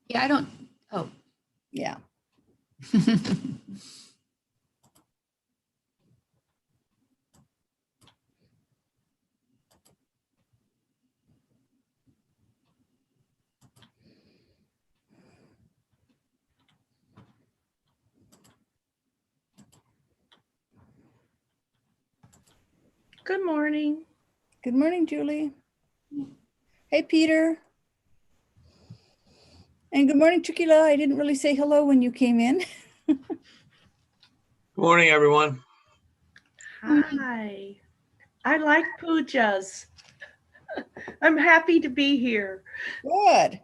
Yeah, I don't, oh. Yeah. Good morning. Good morning, Julie. Hey, Peter. And good morning, Chukila. I didn't really say hello when you came in. Good morning, everyone. Hi. I like pujas. I'm happy to be here. Good.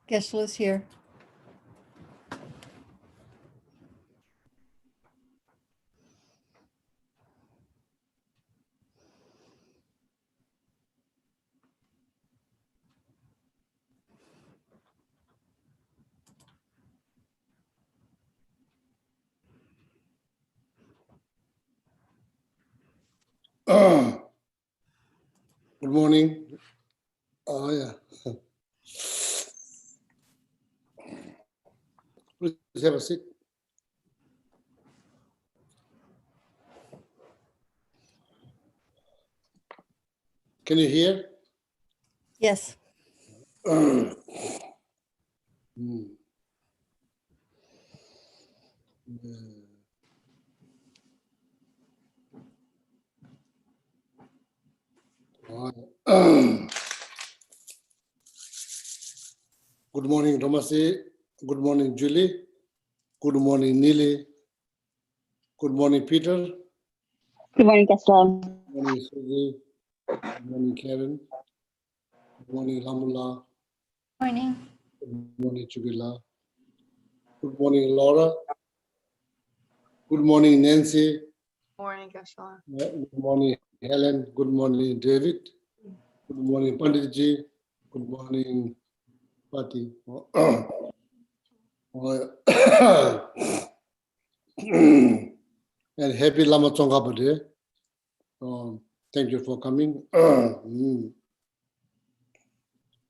Geshe-la's here. Good morning. Oh, yeah. Please have a seat. Can you hear? Yes. Mm. Good morning, Ramasi. Good morning, Julie. Good morning, Neely. Good morning, Peter. Good morning, Geshe-la. Good morning, Susie. Good morning, Karen. Good morning, Lamula. Morning. Good morning, Chugila. Good morning, Laura. Good morning, Nancy. Morning, Geshe-la. Good morning, Helen. Good morning, David. Good morning, Panditji. Good morning, Pati. And happy Lama Tsongkhapa Day. Thank you for coming.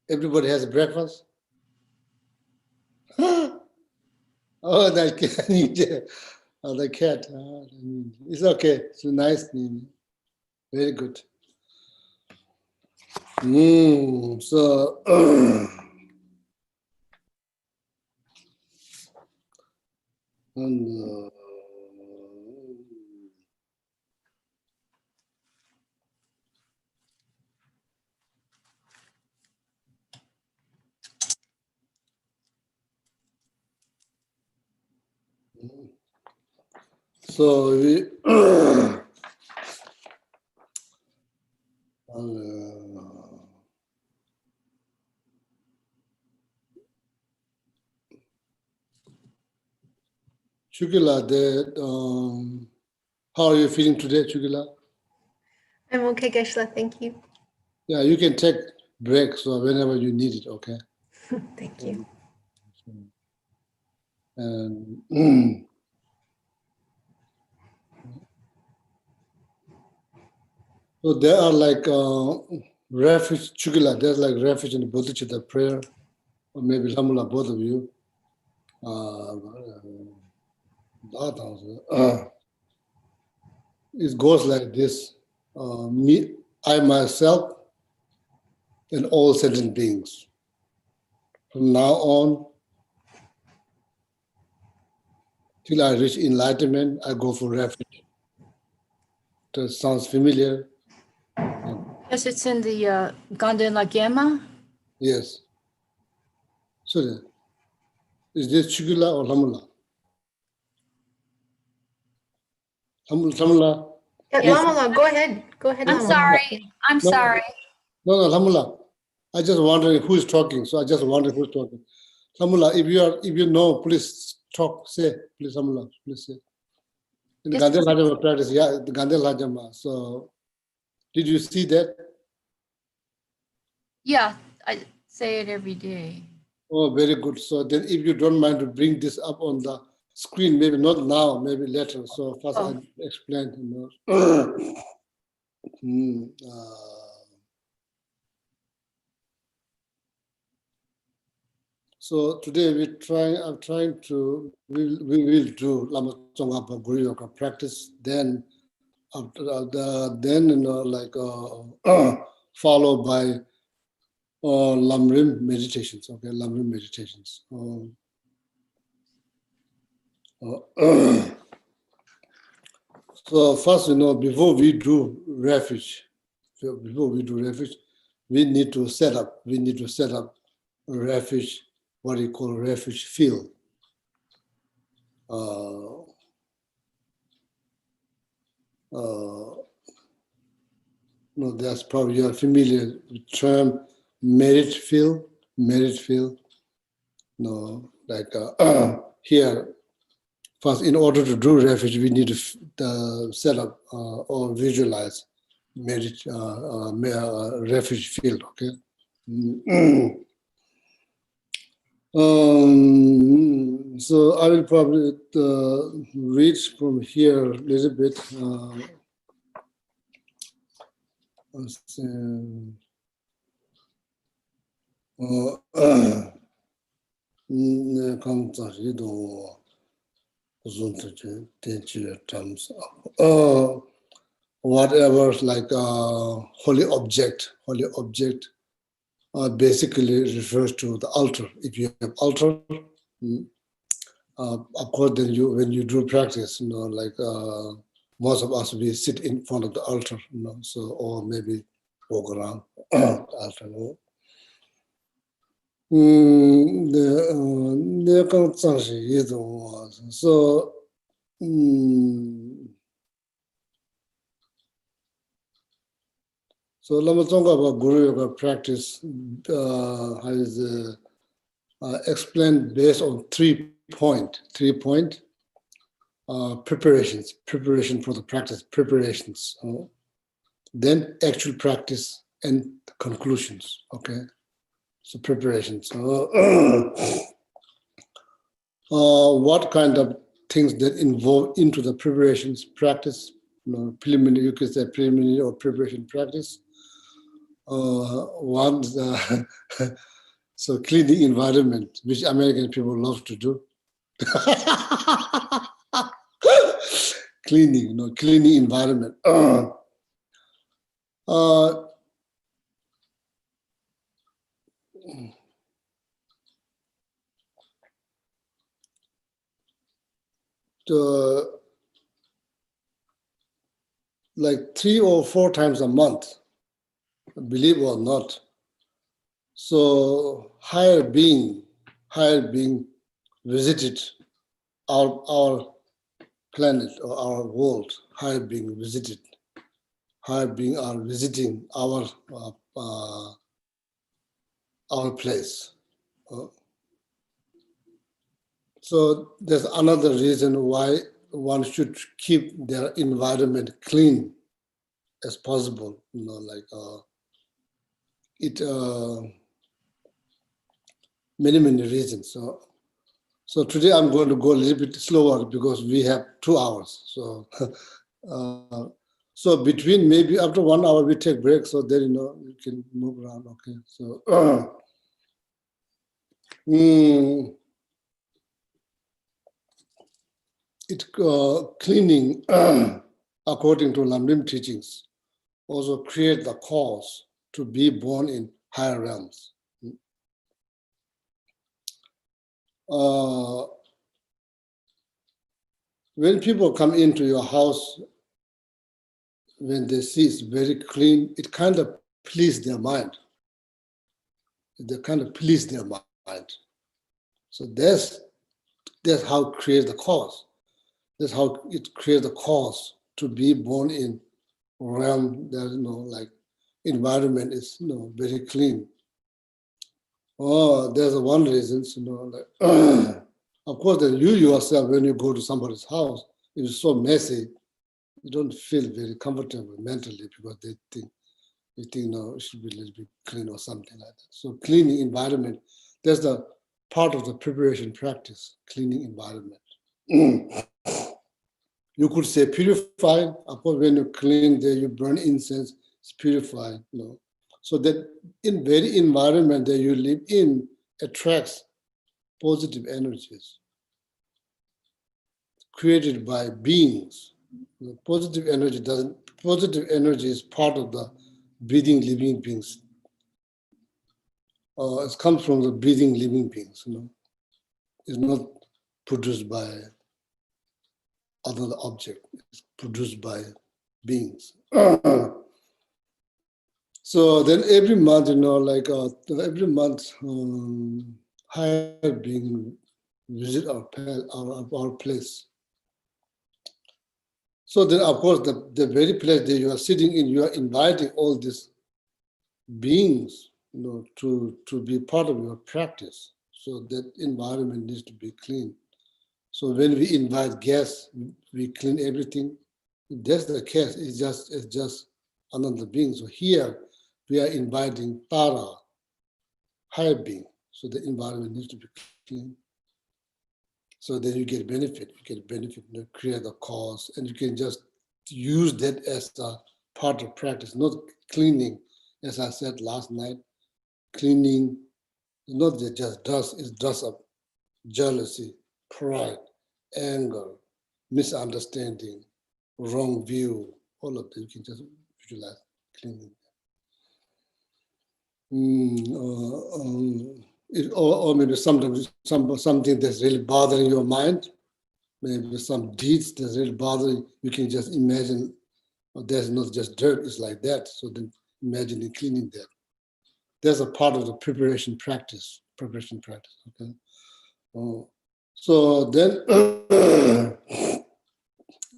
Everybody has breakfast. Oh, that cat. Oh, the cat. It's okay. It's nice. Very good. So, and, so we Chugila, how are you feeling today, Chugila? I'm okay, Geshe-la. Thank you. Yeah, you can take breaks whenever you need it, okay? Thank you. And so there are like refuge, Chugila, there's like refuge in the Bodhicitta prayer, or maybe Lamula, both of you. It goes like this. Me, I myself, and all sentient beings. From now on, till I reach enlightenment, I go for refuge. That sounds familiar. Yes, it's in the Ganden Lagema. Yes. So is this Chugila or Lamula? Lamula. Yeah, Yes. Lamala, go ahead. Go ahead, I'm Lamala. sorry. I'm No. sorry. No, Lamula. I just wondering who is talking. So I just wonder who's talking. Lamula, if you know, please talk. Say, please, Lamula, please say. In the Yes, Gandel please. Hajama practice, yeah, the Gandel Hajama. So, did you see that? Yeah, I say it every day. Oh, very good. So then, if you don't mind to bring this up on the screen, maybe not now, maybe later. So first, Oh. I explain. So today I'm trying to, we will do Lama Tsongkhapa Guru Yoga practice. Then after then followed by Lamrim meditations. Okay, Lamrim meditations. So first, before we do refuge, we need to set up a refuge, what you call refuge field. That's probably you're familiar with the term merit field. Here, first, in order to do refuge, we need to set up or visualize refuge field. Okay. So I will probably read from here a little bit. Let's see. Whatever, like holy object basically refers to the altar. If you have altar, of course, then when you do practice, most of us, we sit in front of the altar, so, or maybe walk around the altar. So, so Lama Tsongkhapa Guru Yoga practice has explained based on 3 point preparation for the practice, preparations, then actual practice and conclusions. Okay, so preparations. What kind of things that involve into the preparations practice? Preliminary, you could say preliminary or preparation practice. One, so cleaning environment, which American people love to do. Cleaning environment. Like 3 or 4 times a month, believe or not. So higher being visited our planet or our world. Higher being visited. Higher being are visiting our place. So there's another reason why one should keep their environment clean as possible. Many reasons. So today I'm going to go a little bit slower because we have 2 hours. So so between, maybe after 1 hour we take break, so then you can move around. Okay. So cleaning according to Lamrim teachings also create the cause to be born in higher realms. When people come into your house, when they see it's very clean, it kind of pleases their mind. They kind of please their mind. So that's how it creates the cause. That's how it creates the cause to be born in realm that environment is very clean. Oh, there's one reason, of course, that you yourself, when you go to somebody's house, it's so messy, you don't feel very comfortable mentally because they think it should be a little bit clean or something like that. So cleaning environment, that's the part of the preparation practice, cleaning environment. You could say purify. Of course, when you clean there, you burn incense, it's purified. So that in very environment that you live in attracts positive energies created by beings. Positive energy is part of the breathing living beings. It comes from the breathing living beings. It's not produced by other object. It's produced by beings. So then every month, every month, higher being visit our place. So then, of course, the very place that you are sitting in, you are inviting all these beings, to be part of your practice. So that environment needs to be clean. So when we invite guests, we clean everything. If that's the case, it's just another being. So here we are inviting Tara, higher being. So the environment needs to be clean. So then you get benefit. You create a cause, and you can just use that as a part of practice, not cleaning, as I said last night. Cleaning is not just dust, it's dust of jealousy, pride, anger, misunderstanding, wrong view, all of that. You can just visualize cleaning. Or maybe sometimes something that's really bothering your mind, maybe some deeds that's really bothering, you can just imagine, there's not just dirt, it's like that. So then imagine cleaning that. That's a part of the preparation practice, okay? So then,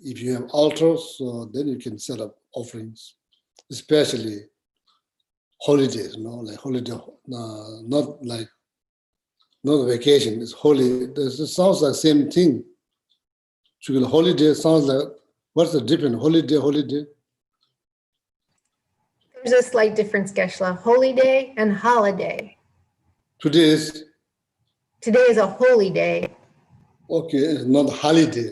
if you have altars, so then you can set up offerings, especially holidays, like holiday, not vacation, it's holy. It sounds like same thing. Holiday sounds like, what's the difference? Holiday? There's a slight difference, Geshe-la. Holy day and holiday. Today is, Today is a holy day. okay, it's not holiday.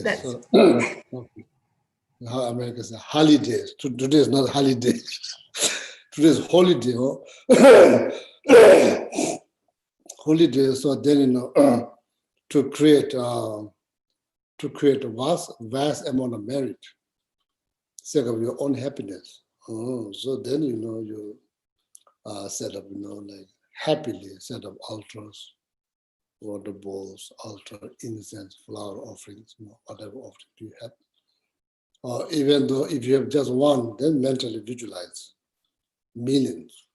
That's So, okay. How Americans say holidays. Today is not holiday. Today is holiday. Holiday. So then to create a vast amount of merit, sake of your own happiness. So then you set up like happily set up altars, water bowls, altar, incense, flower offerings, whatever offering you have. Or even though if you have just one, then mentally visualize millions.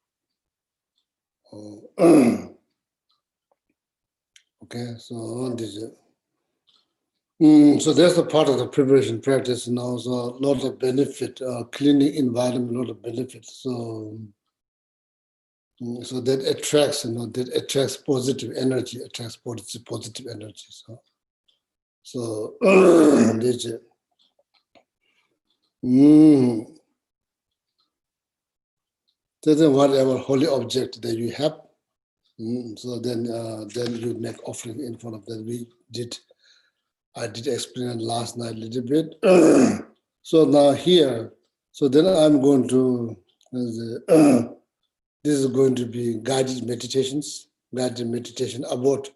Okay, so this is. So that's the part of the preparation practice now. So a lot of benefit, cleaning environment, a lot of benefits. So that attracts, that attracts positive energy, attracts positive energy. So this is. Then whatever holy object that you have, so then you make offering in front of that. I did explain last night a little bit. So now here, so then I'm going to, this is going to be guided meditation about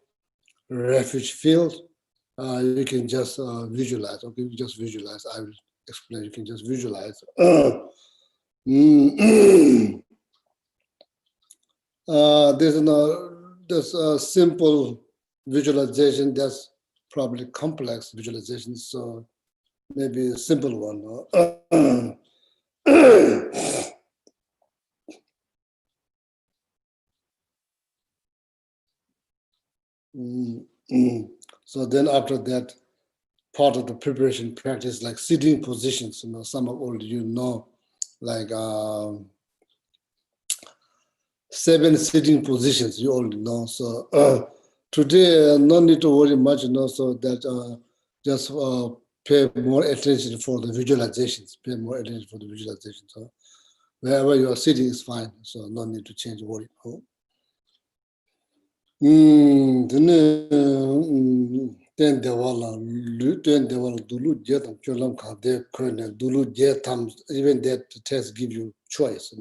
refuge field. You can just visualize, okay, you just visualize. I will explain, you can just visualize. There's a simple visualization, that's probably complex visualization, so maybe a simple one. So then after that, part of the preparation practice, like sitting positions, some of all you know, like 7 sitting positions, you all know. So today, no need to worry much, so that just pay more attention for the visualizations, So wherever you are sitting is fine, so no need to change worry. Then dulu jetam cholam khade kone dulu jetam, even that test give you choice,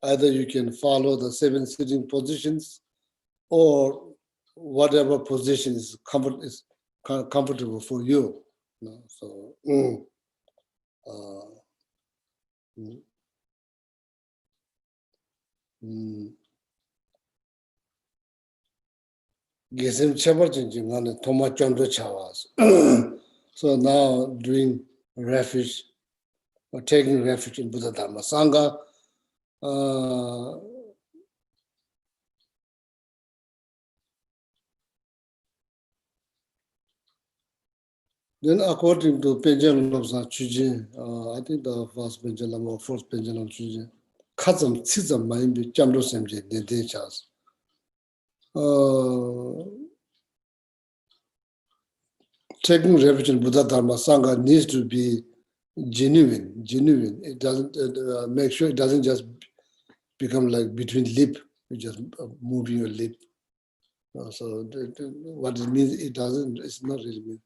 Either you can follow the 7 sitting positions, or whatever position is comfortable for you. So, so now doing refuge or taking refuge in Buddha Dharma Sangha. Then according to pendulum of Chujin, I think the first pendulum or fourth pendulum Chujin, Kazam Tsizam Maimbi Jamdo Semje, the Dechas. taking refuge in Buddha Dharma Sangha needs to be genuine. It doesn't make sure it doesn't just become like between lip, you just moving your lip. So what it means, it doesn't. It's not really mean.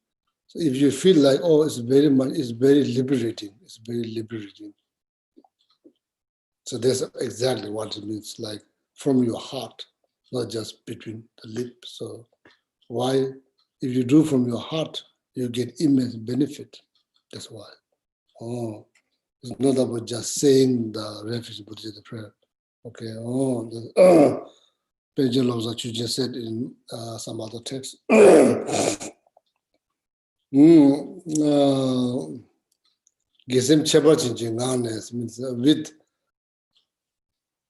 So if you feel like, oh, it's very liberating. It's very liberating. So that's exactly what it means, like from your heart, not just between the lips. So why, if you do from your heart, you get immense benefit. That's why. Oh, it's not about just saying the refuge Buddhist prayer. Okay. Oh, Pension laws that you just said in some other text. Gesem Cheba Chinching means with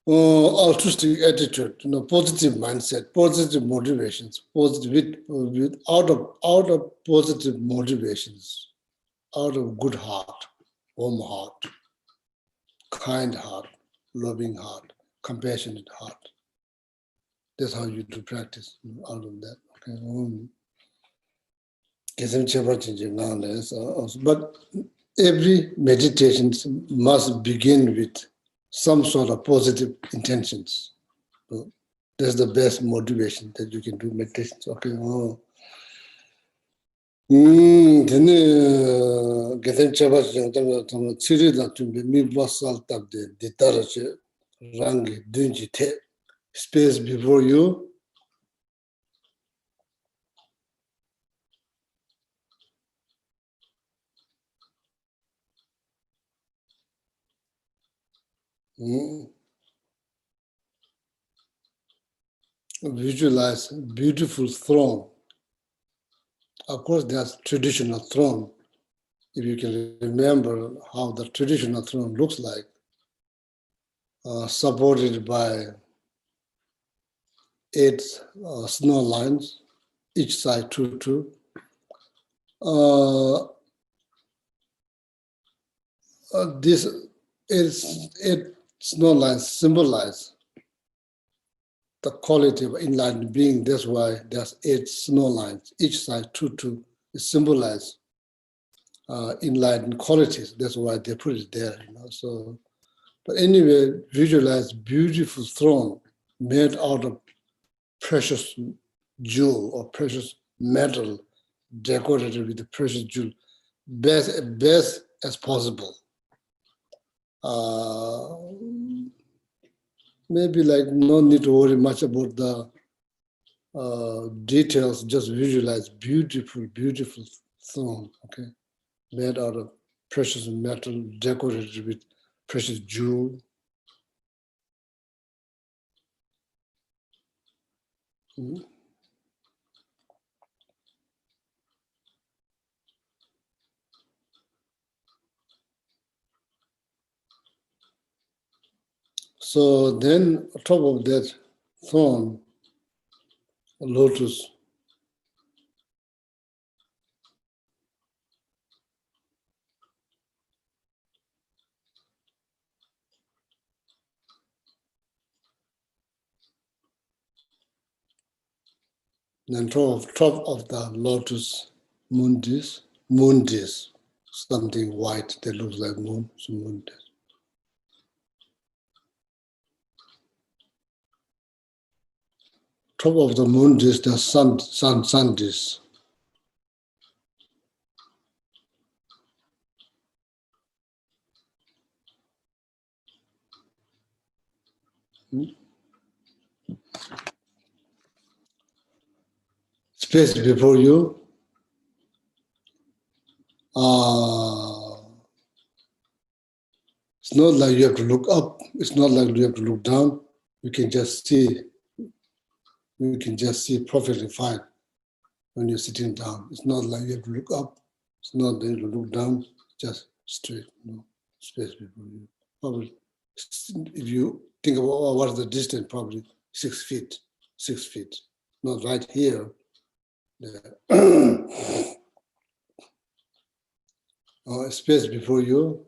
altruistic attitude, positive mindset, positive motivations, positive with out of positive motivations, out of good heart, warm heart, kind heart, loving heart, compassionate heart. That's how you do practice out of that. Okay. But every meditation must begin with some sort of positive intentions. That's the best motivation that you can do meditation. Okay. Space before you. Visualize beautiful throne. Of course, there's traditional throne. If you can remember how the traditional throne looks like, supported by 8 snow lines, each side 2. This is 8 snow lines symbolize the quality of enlightened being. That's why there's 8 snow lines, each side 2. It symbolizes enlightened qualities. That's why they put it there. So, but anyway, visualize beautiful throne made out of precious jewel or precious metal, decorated with the precious jewel, best as possible. Maybe like no need to worry much about the details, just visualize beautiful throne, okay, made out of precious metal, decorated with precious jewel. So then, on top of that throne, a lotus. Then top of the lotus, moon disk, something white that looks like moon, so moon disk. Top of the moon disk, the sun disk. Space before you. It's not like you have to look up. It's not like you have to look down. You can just see. You can just see perfectly fine when you're sitting down. It's not like you have to look up. It's not that you have to look down. Just straight. Space before you. Probably, if you think about what is the distance, probably 6 feet. 6 feet. Not right here. Space before you.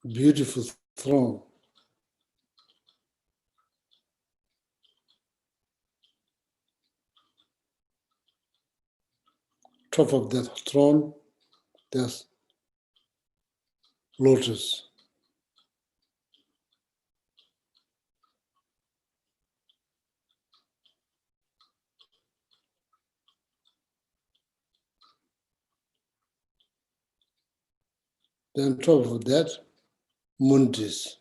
Beautiful throne. top of that throne, there's lotus. Then top of that, mundis.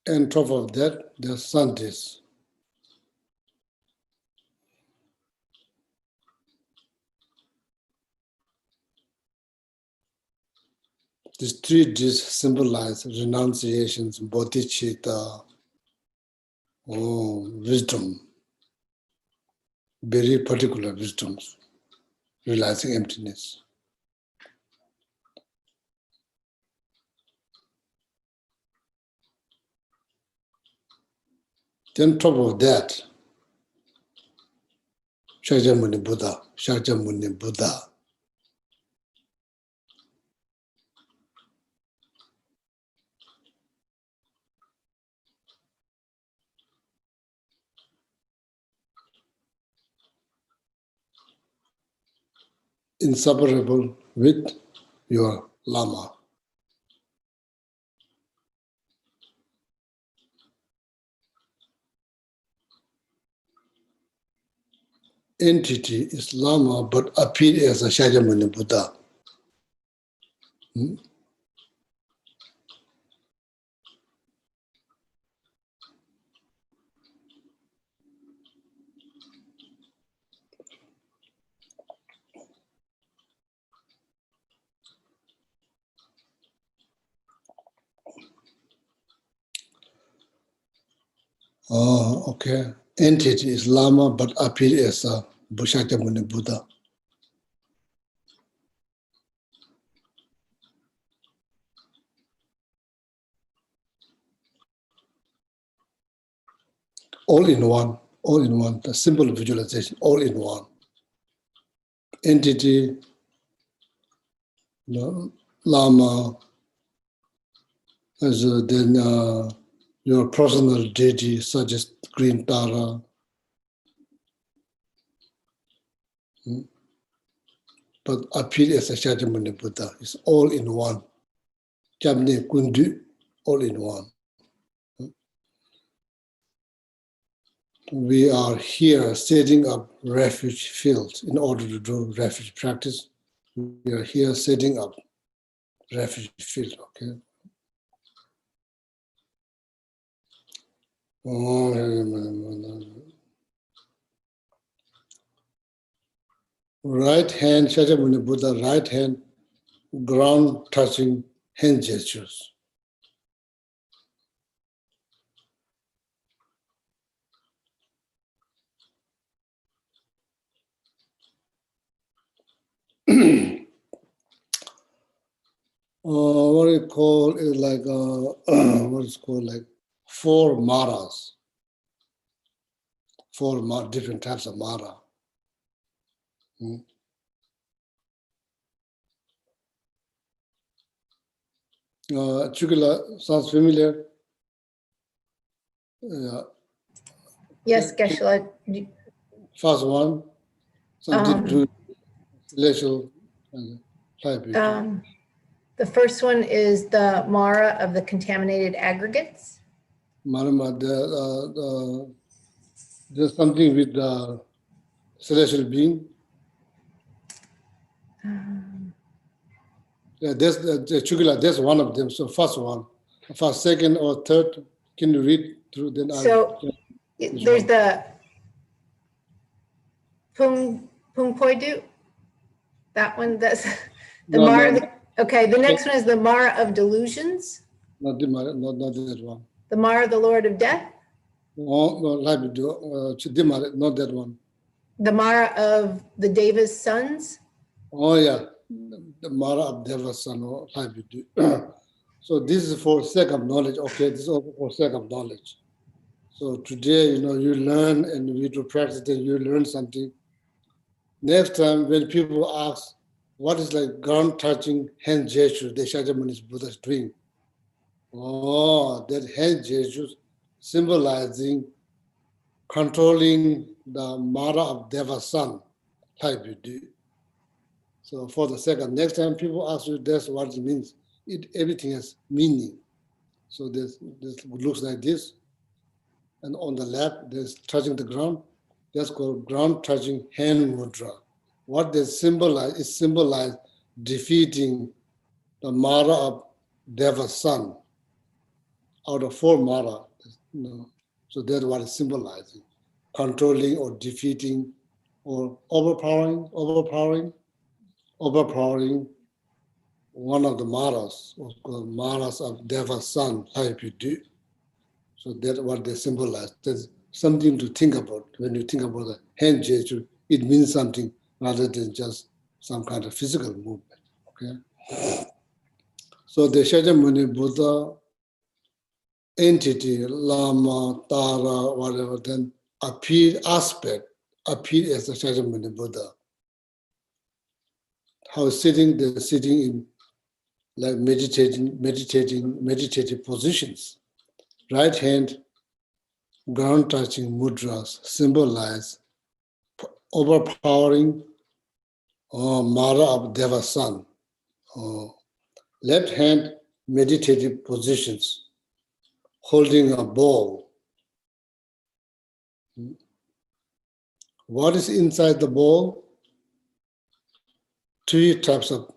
And top of that, there's sandis. These three discs symbolize renunciations, bodhicitta, wisdom, very particular wisdoms, realizing emptiness. Then top of that, Shakyamuni Buddha, Shakyamuni Buddha. Inseparable with your Lama. Entity is Lama, but appear as a Shakyamuni Buddha. Oh, okay. Entity is Lama, but appear as a Shakyamuni Buddha. All in one, the simple visualization, all in one. Entity, Lama, then your personal deity, such as Green Tara, but appear as a Shakyamuni Buddha. It's all in one. Jamne Kundu, all in one. We are here setting up refuge fields in order to do refuge practice. We are here setting up refuge field, okay? Right hand, Shakyamuni Buddha, right hand, ground touching hand gestures. What we call is like what is called like four maras, different types of mara. Chukula sounds familiar. Yes, Geshe-la. First one, something to do celestial type. The first one is the Mara of the contaminated aggregates. Marama, there's something with the celestial being. There's Chukula, there's one of them. So first one, first, second, or third. Can you read through? Then So there's the Pung Poidu. That one. That's the Mara. Okay, the next one is the Mara of Delusions. Not that one. The Mara, the Lord of Death. No, not that one. The Mara of the Deva's sons. Oh yeah, the Mara of Deva's son. So this is for sake of knowledge. Okay, this is also for sake of knowledge. So today, you learn and we do practice, then you learn something. Next time when people ask, what is like ground touching hand gesture that Shakyamuni Buddha is doing? Oh, that hand gesture symbolizing controlling the Mara of Deva sun, like we do. So for the second, next time people ask you that's what it means, everything has meaning. So this looks like this. And on the left, there's touching the ground. That's called ground touching hand mudra. What they symbolize defeating the Mara of Deva sun out of 4 Mara. So that's what it's symbolizing. Controlling or defeating or overpowering one of the Maras, or called Maras of Deva sun, like you do. So that's what they symbolize. There's something to think about. When you think about the hand gesture, it means something rather than just some kind of physical movement. Okay. So the Shakyamuni Buddha entity, Lama, Tara, whatever, then appear as the Shakyamuni Buddha. How they're sitting in like meditative positions. Right hand, ground touching mudras symbolize overpowering Mara of Deva sun. Left hand, meditative positions, holding a bowl. What is inside the bowl? 3 types of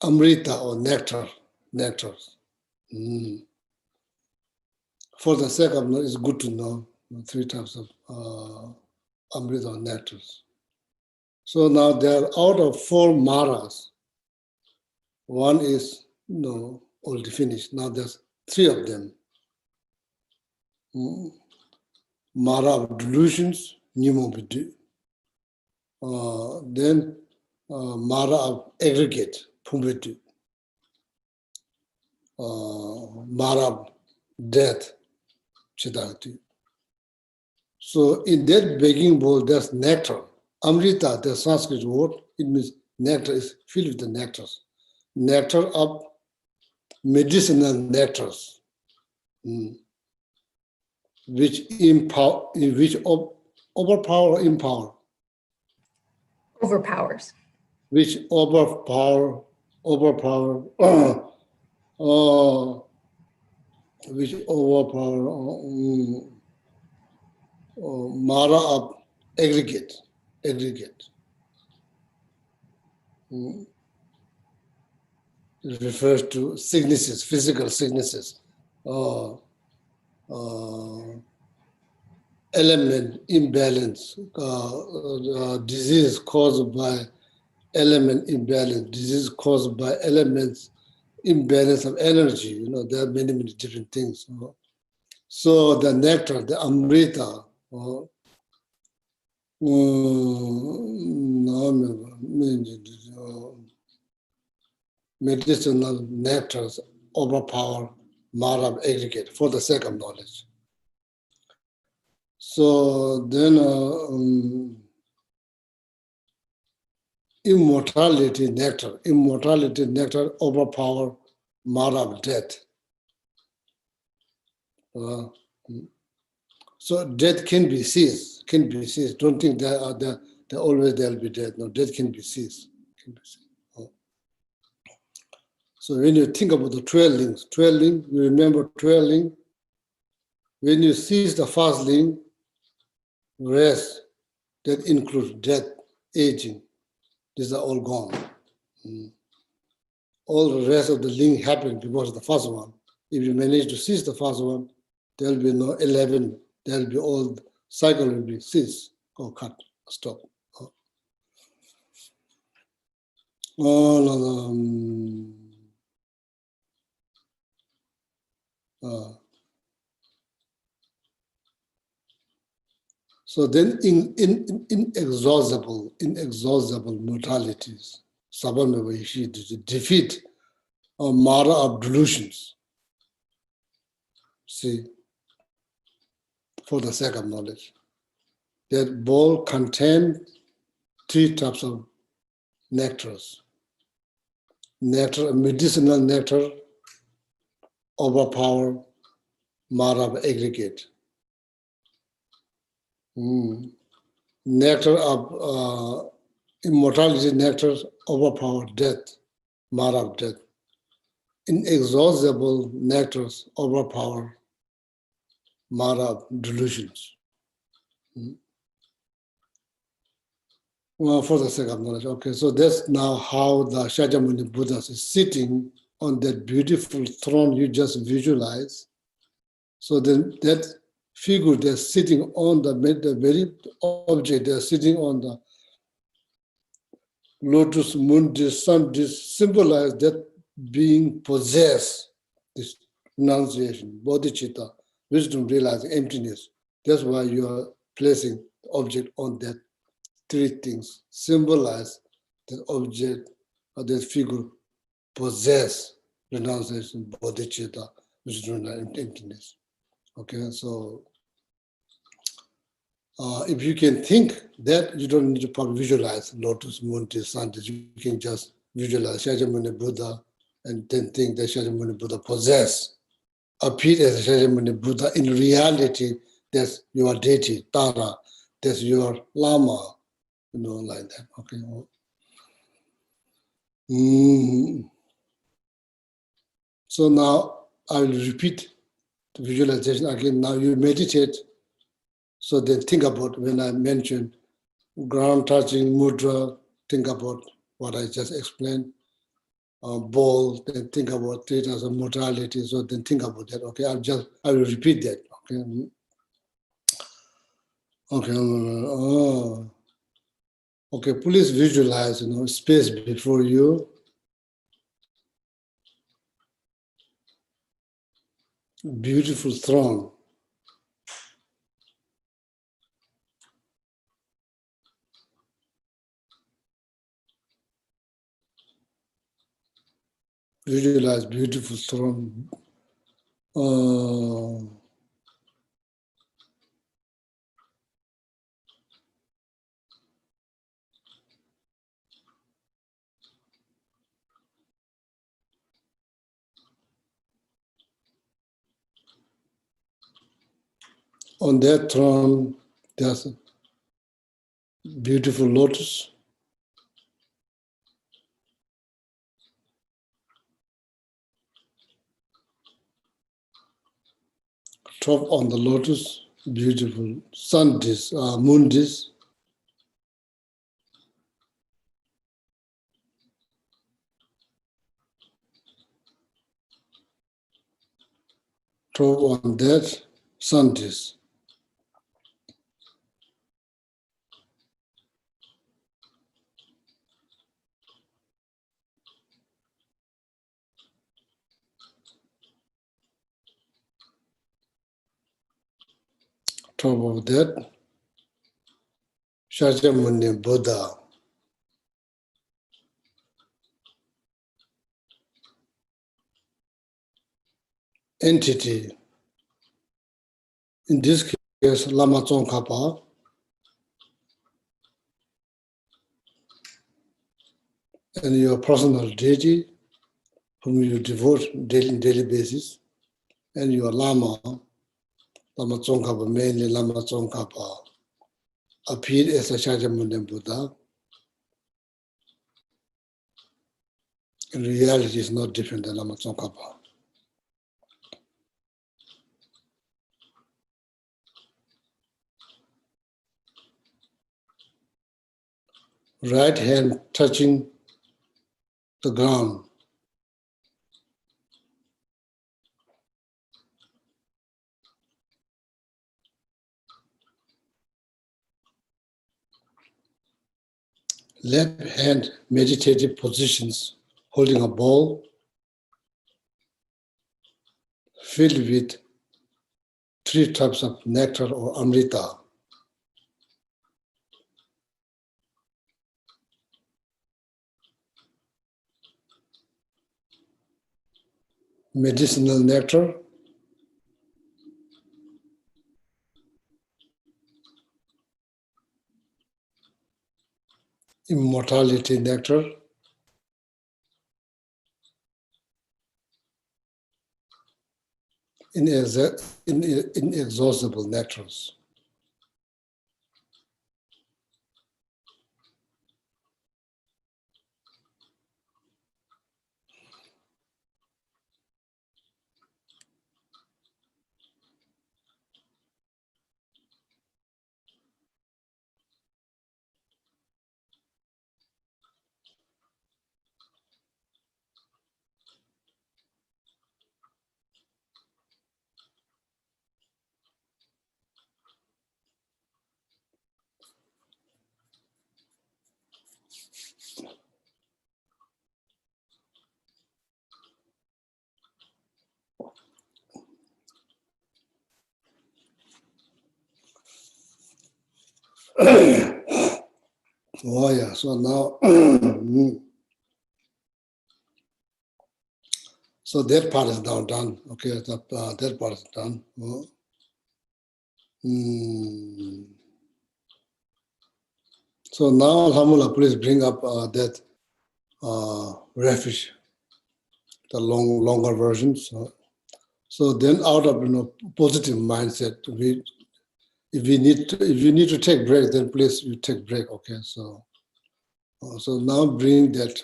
amrita or nectars. For the sake of knowledge, it's good to know 3 types of amrita or nectars. So now there are out of 4 maras. One is already finished. Now there's 3 of them. Mara of delusions, Nimubidu. Then Mara of aggregate, Pumbidu. Mara of death, Chidakti. So in that begging bowl, there's nectar. Amrita, the Sanskrit word, it means nectar is filled with the nectars. Nectar of medicinal nectars, which overpower, empower. Overpowers. Which overpower, which overpower Mara of aggregate. It refers to sicknesses, physical sicknesses, element imbalance, disease caused by element imbalance, disease caused by elements imbalance of energy. There are many different things. So the nectar, the amrita, medicinal nectars overpower Mara of aggregate for the sake of knowledge. So then immortality nectar overpower Mara of death. So death can be seized. Don't think that always there'll be death. No, death can be seized. So when you think about the 12 links, you remember 12 link. When you seize the first link, rest, that includes death, aging. These are all gone. All the rest of the link happened because of the first one. If you manage to seize the first one, there'll be no 11. There'll be all cycle will be ceased or cut, stop. So then inexhaustible mortalities, to defeat a Mara of delusions. See, for the sake of knowledge. That bowl contains 3 types of nectars. Nectar, medicinal nectar, overpower Mara of aggregate. Nectar of immortality nectar overpower death, Mara of death. Inexhaustible nectars overpower Mara of delusions. Well, for the sake of knowledge, okay, so that's now how the Shakyamuni Buddha is sitting on that beautiful throne you just visualize. So then that figure that's sitting on the very object, they're sitting on the lotus, moon disk, sun disk, symbolize that being possessed, this renunciation, bodhicitta, wisdom, realizing emptiness. That's why you are placing the object on that. Three things symbolize that object or that figure possess renunciation, bodhicitta, wisdom, and emptiness. Okay, so if you can think that, you don't need to probably visualize lotus, moon, sun. You can just visualize Shakyamuni Buddha and then think that Shakyamuni Buddha possess, appear as Shakyamuni Buddha. In reality, that's your deity, Tara, that's your Lama, like that. Okay. So now I will repeat the visualization again. Now you meditate. So then think about when I mentioned ground touching mudra, think about what I just explained. Ball, then think about it as a modality. So then think about that. Okay, I will repeat that. Okay. Okay. Okay, please visualize, space before you. Beautiful throne. Visualize beautiful throne. On that throne, there's a beautiful lotus. Top on the lotus, beautiful sun disk, moon disk. Top on that, sun disk. Top of that, Shakyamuni Buddha. Entity, in this case, Lama Tsongkhapa, and your personal deity, whom you devote daily basis, and your Lama, Lama Tsongkhapa, mainly Lama Tsongkhapa, appeared as a Shakyamuni Buddha. In reality, it's not different than Lama Tsongkhapa. Right hand touching the ground. Left hand meditative positions, holding a bowl filled with 3 types of nectar or amrita. Medicinal nectar, immortality nectar, inexhaustible nectars. Oh yeah, so now, so that part is now done. Okay, that part is done. So now, Alhamdulillah, please bring up that refuge, the longer versions. So then, out of positive mindset, if you need to take break, then please you take break. Okay, so now bring that.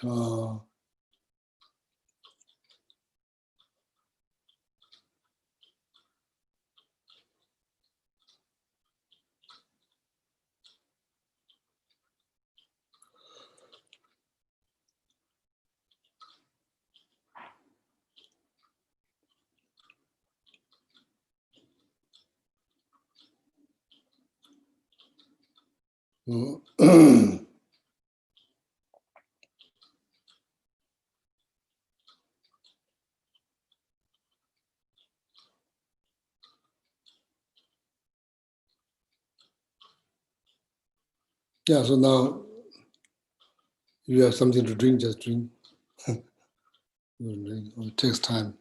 Yeah, so now you have something to drink, just drink. It takes time.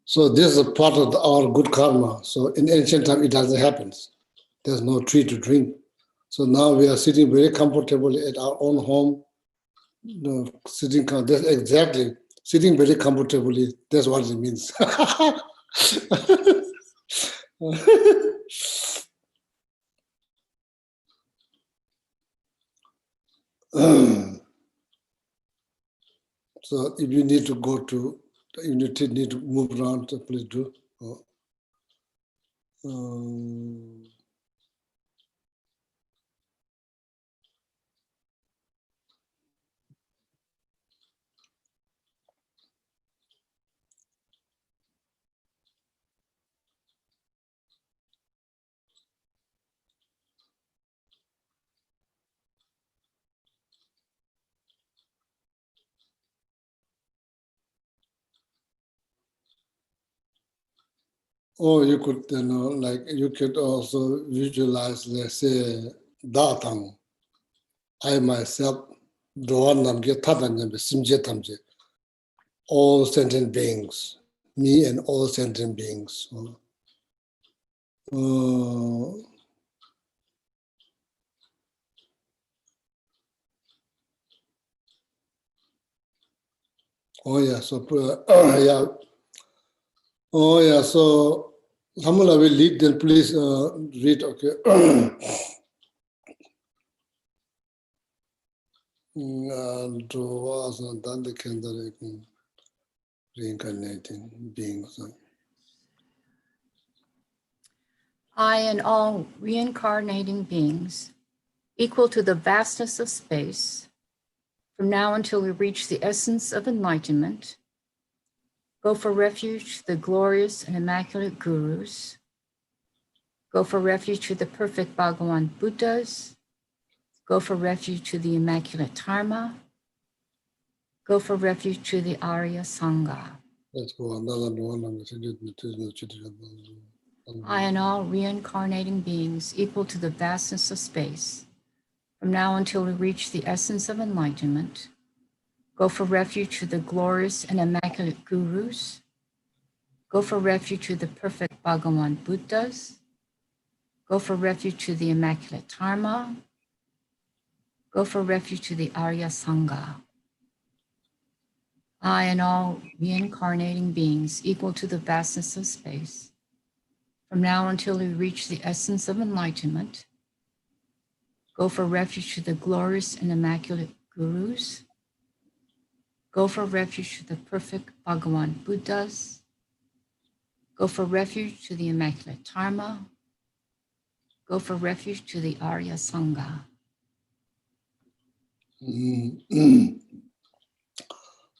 So this is a part of our good karma. So in ancient time, it doesn't happen. There's no tree to drink. So now we are sitting very comfortably at our own home. That's exactly, sitting very comfortably, that's what it means. So if you need to go to, you need to move around, so please do. Or you could, you could also visualize, let's say, Datang, I myself, all sentient beings, me and all sentient beings. Oh yeah, so yeah. Oh yeah, so Alhamdulillah will lead, then please read, okay. And was done the candle reincarnating beings. I and all reincarnating beings, equal to the vastness of space, from now until we reach the essence of enlightenment, go for refuge to the glorious and immaculate gurus, go for refuge to the perfect Bhagawan Buddhas, go for refuge to the immaculate Dharma, go for refuge to the Arya Sangha. Let's go on. I and all reincarnating beings equal to the vastness of space, from now until we reach the essence of enlightenment, go for refuge to the glorious and immaculate gurus, go for refuge to the perfect Bhagawan Buddhas, go for refuge to the immaculate Dharma, Go for refuge to the Arya Sangha. I and all reincarnating beings equal to the vastness of space, from now until we reach the essence of enlightenment, go for refuge to the glorious and immaculate gurus. Go for refuge to the perfect Bhagawan Buddhas. Go for refuge to the immaculate Dharma. Go for refuge to the Arya Sangha.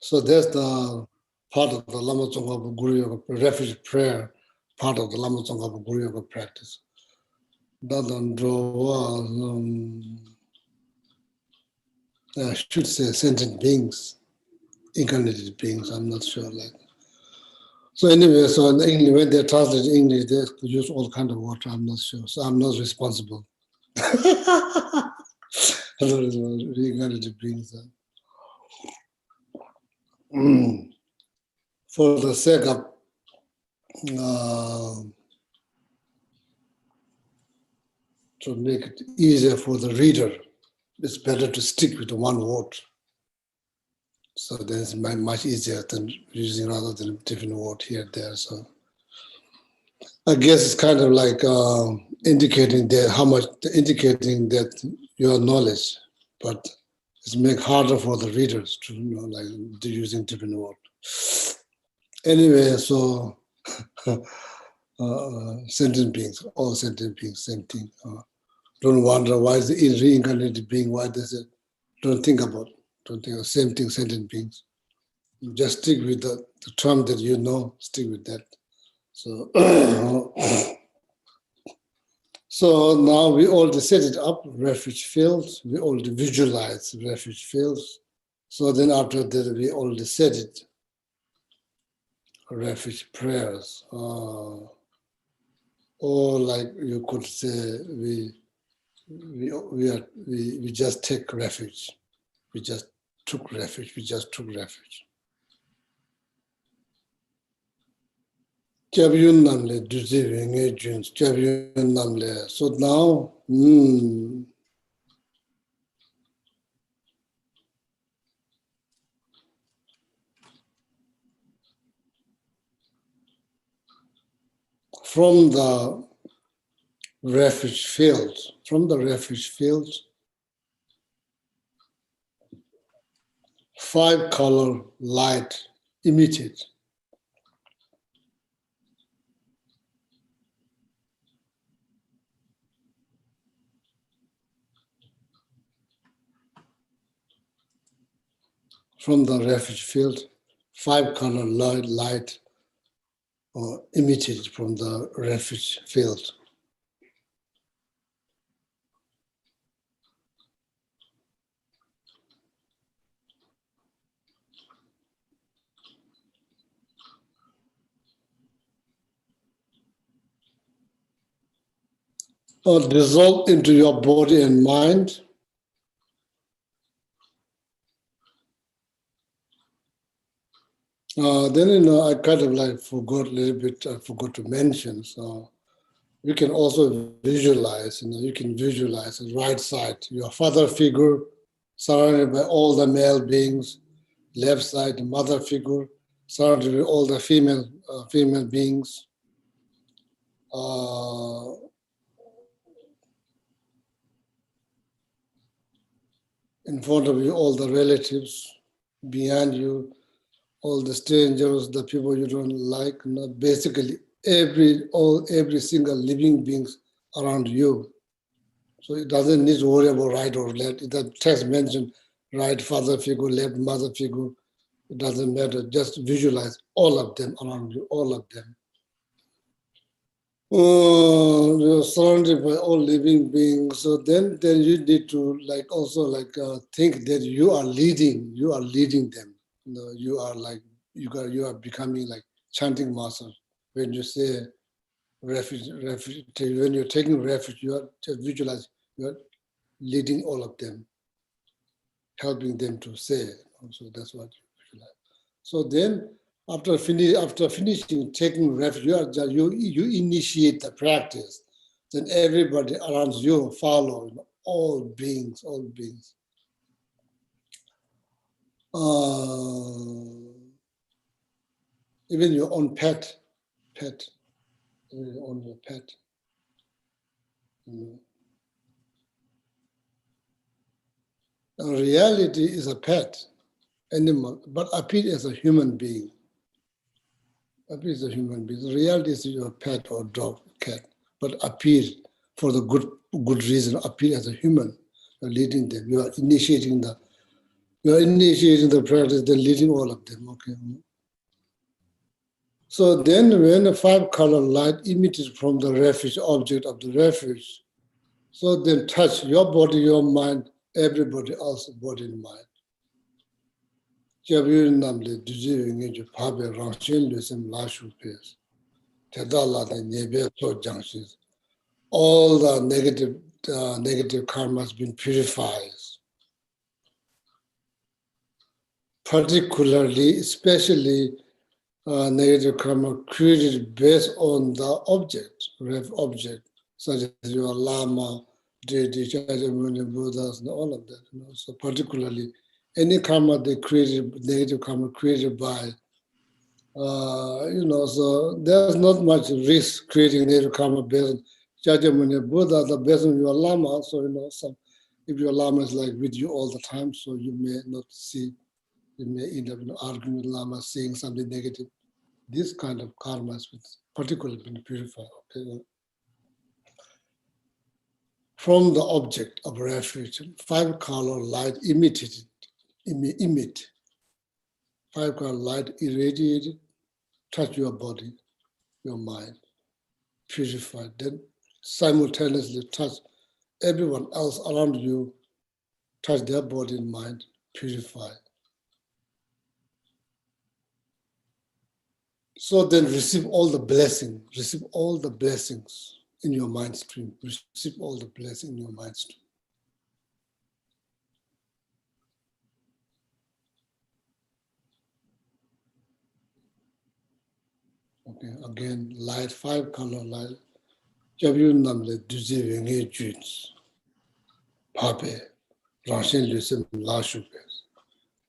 So that's the part of the Lama Tsongkhapa Guru Yoga refuge prayer, part of the Lama Tsongkhapa Guru Yoga practice. I should say sentient beings, incarnated beings, I'm not sure. So anyway, so in English, when they translate English, they use all kind of words, I'm not sure. So I'm not responsible. Incarnated beings. For the sake of to make it easier for the reader, it's better to stick with one word. So then it's much easier than using rather than different word here and there. So I guess it's kind of like indicating indicating that your knowledge, but it's make harder for the readers to like using different word. Anyway, so sentient beings, all sentient beings, same thing. Don't wonder why is the reincarnated being, why does it? Don't think about it. Don't think of same thing, sentient beings. Just stick with the term that you know, stick with that. So, so now we already set it up, refuge fields. We already visualize refuge fields. So then after that, we already set it, refuge prayers. Or like you could say, we just take refuge. We just took refuge. We just took refuge. So now, from the refuge field, 5-color light emitted. From the refuge field, 5-color light emitted from the refuge field. Dissolve into your body and mind. Then, I kind of like forgot a little bit, I forgot to mention. So you can also visualize, you can visualize the right side, your father figure surrounded by all the male beings, left side, the mother figure surrounded by all the female beings. In front of you, all the relatives, behind you, all the strangers, the people you don't like, basically every single living beings around you. So it doesn't need to worry about right or left. The text mentioned right father figure, left mother figure. It doesn't matter. Just visualize all of them around you, all of them. You're surrounded by all living beings. So then you need to think that you are leading them. You are becoming like chanting master. When you say refuge, when you're taking refuge, you are just visualize, you are leading all of them, helping them to say. So that's what you visualize. So then after finishing taking refuge, you initiate the practice. Then everybody around you follow, all beings. even your own pet, even your own pet. Reality is a pet, animal, but appear as a human being. Appear as a human being. Reality is your pet or dog, cat, but appear for the good reason. Appear as a human. You're leading them. You are initiating the practice. Then leading all of them. Okay. So then, when a 5-color light emitted from the refuge, object of the refuge, so then touch your body, your mind, everybody else's body and mind. All the negative karma has been purified. Particularly, especially negative karma created based on the object, such as your Lama, deity, Buddhas, and all of that. So particularly, any karma they created, negative karma created by, so there's not much risk creating negative karma based on Jajamuni Buddha, based on your Lama. So, if your Lama is like with you all the time, so you may not see, you may end up arguing with Lama, saying something negative. This kind of karma has been particularly been purified. Okay? From the object of refuge, 5-color light emit. 5-color light irradiated, touch your body, your mind, purified. Then simultaneously touch everyone else around you, touch their body and mind, purified. So then receive all the blessings in your mind stream. Receive all the blessings in your mind stream. Okay, again, light, 5-color light. Jabu namle duzi vinge juns. Pape, ranshin lusim la shupes.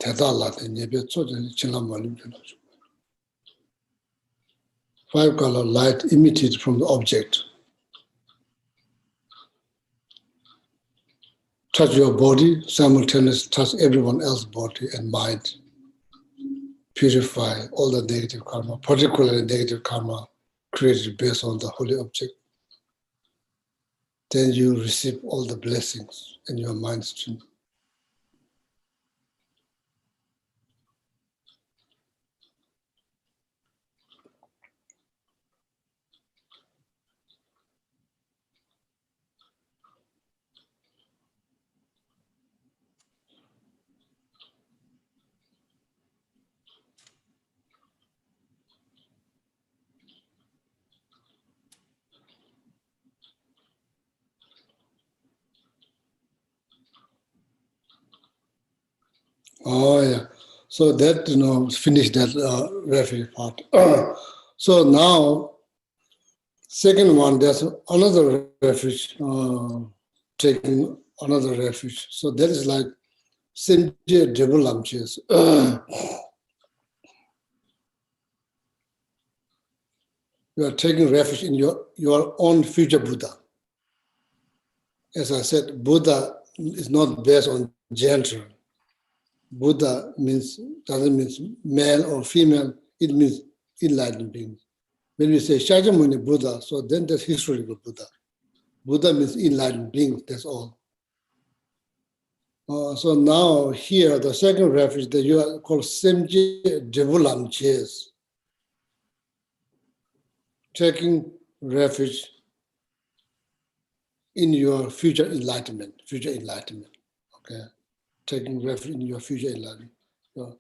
Teda la de nyebe tsoja chilam malim juna. 5-color light emitted from the object. Touch your body, simultaneously touch everyone else's body and mind. Purify all the negative karma, particularly negative karma created based on the holy object. Then you receive all the blessings in your mind stream. Oh yeah, so that finish that refuge part. So now, second one, there's another refuge, taking another refuge. So that is like Simje Debulamches. You are taking refuge in your own future Buddha. As I said, Buddha is not based on gender. Buddha doesn't mean male or female, it means enlightened beings. When we say Shakyamuni Buddha, so then that's historical Buddha. Buddha means enlightened beings, that's all. So now here, the second refuge that you are called Semje Devulam Ches, taking refuge in your future enlightenment, okay? Taking refuge in your future enlightenment. You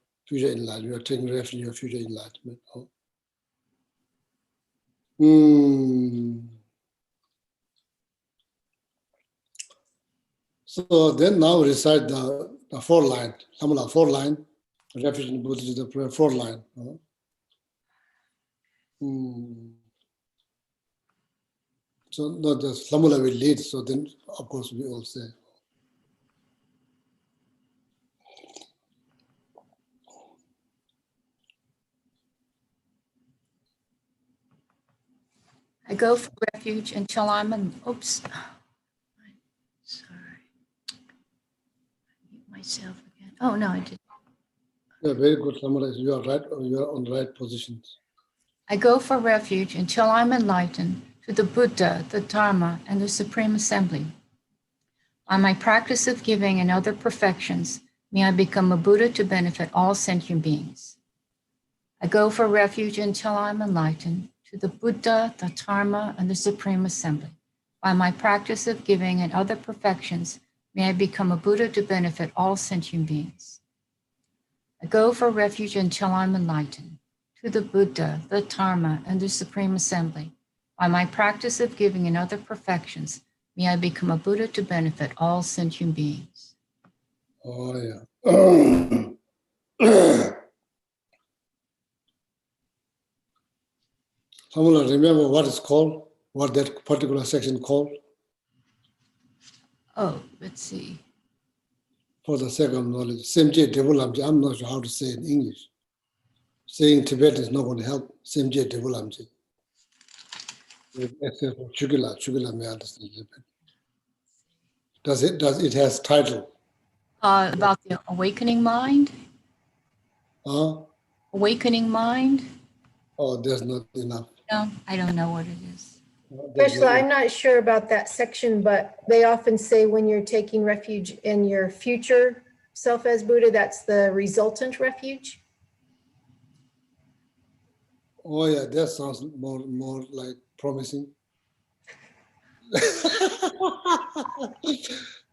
are taking refuge in your future enlightenment. Oh. So then now recite the 4-line, Samula 4-line, refuge in Buddhism is the 4-line. So not just Samula will lead, so then of course we all say. I go for refuge until I'm oops. Sorry. Mute myself again. Oh, no, I didn't. Yeah, very good summarize. You are right. You are on the right positions. I go for refuge until I'm enlightened to the Buddha, the Dharma, and the Supreme Assembly. By my practice of giving and other perfections, may I become a Buddha to benefit all sentient beings. I go for refuge until I'm enlightened to the Buddha, the Dharma, and the Supreme Assembly. By my practice of giving and other perfections, may I become a Buddha to benefit all sentient beings. I go for refuge until I'm enlightened to the Buddha, the Dharma, and the Supreme Assembly. By my practice of giving and other perfections, may I become a Buddha to benefit all sentient beings. Oh, yeah. Someone remember what it's called? What that particular section called? Oh, let's see. For the sake of knowledge. Semje Devulamji. I'm not sure how to say it in English. Saying Tibetan is not going to help. Semje Devulamji. Except for Chugila may understand a little bit. Does it has title? About the awakening mind? Huh? Awakening mind? Oh, there's not enough. No, I don't know what it is. Especially, I'm not sure about that section, but they often say when you're taking refuge in your future self as Buddha, that's the resultant refuge. Oh yeah, that sounds more like promising.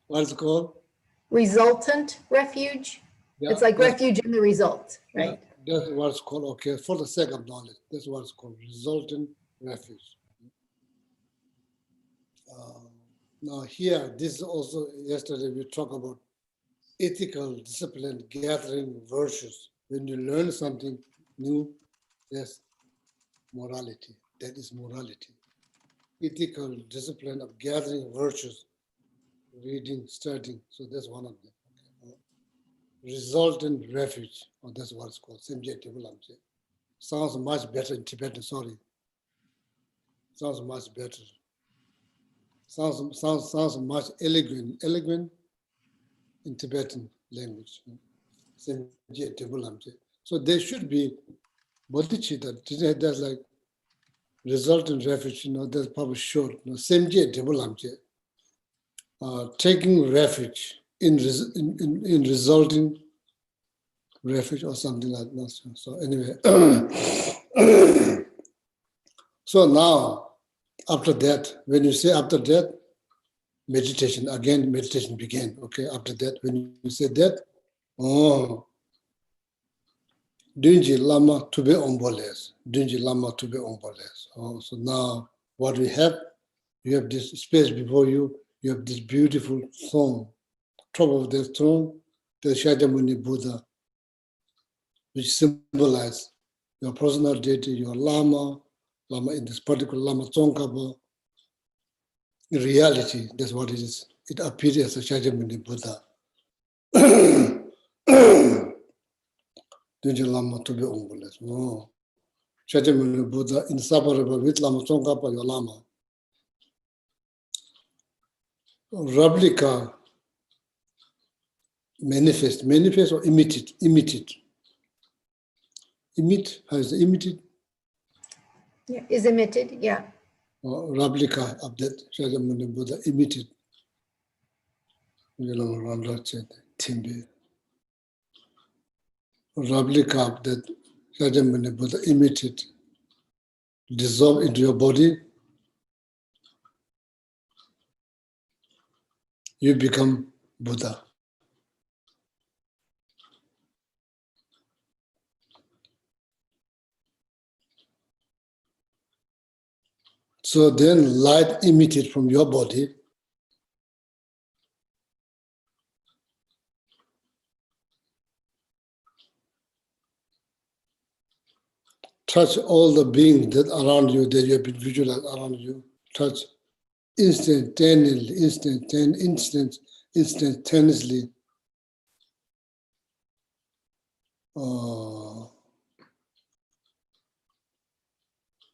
What's it called? Resultant refuge. Yeah, It's like that's- refuge in the result, yeah, right? that's what it's called. Okay, for the sake of knowledge, that's what it's called, resultant refuge. Now here, this is also, yesterday we talked about ethical discipline, gathering virtues. When you learn something new, that's morality. That is morality. Ethical discipline of gathering virtues, reading, studying. So that's one of them. Okay. Resultant refuge, or that's what it's called. Sounds much better in Tibetan, sorry. Sounds much better. Sounds much elegant in Tibetan language. So there should be bodhicitta. That's like resultant refuge. That's probably short. Taking refuge in resulting refuge or something like that. So anyway, so now after that, when you say after that, meditation began. Okay, after that, when you say that, oh, Dunji Lama to be omboles. Dunji Lama to be omboles. Oh, so now what we have, you have this space before you, you have this beautiful throne. Top of the throne, the Shakyamuni Buddha, which symbolize your personal deity, your Lama in this particular Lama Tsongkhapa. In reality, that's what it is. It appears as a Shakyamuni Buddha. Dunji Lama to be omboles. No. Shakyamuni Buddha inseparable with Lama Tsongkhapa, your Lama. Replica, manifest or imitate. How is it imited? Yeah, is emitted, yeah. Or replica of that Shakyamuni Buddha imited. Replica of that Shakyamuni Buddha imited, dissolve into your body, you become Buddha. So then light emitted from your body touch all the beings that around you, that you have been visualized around you, touch instantaneously.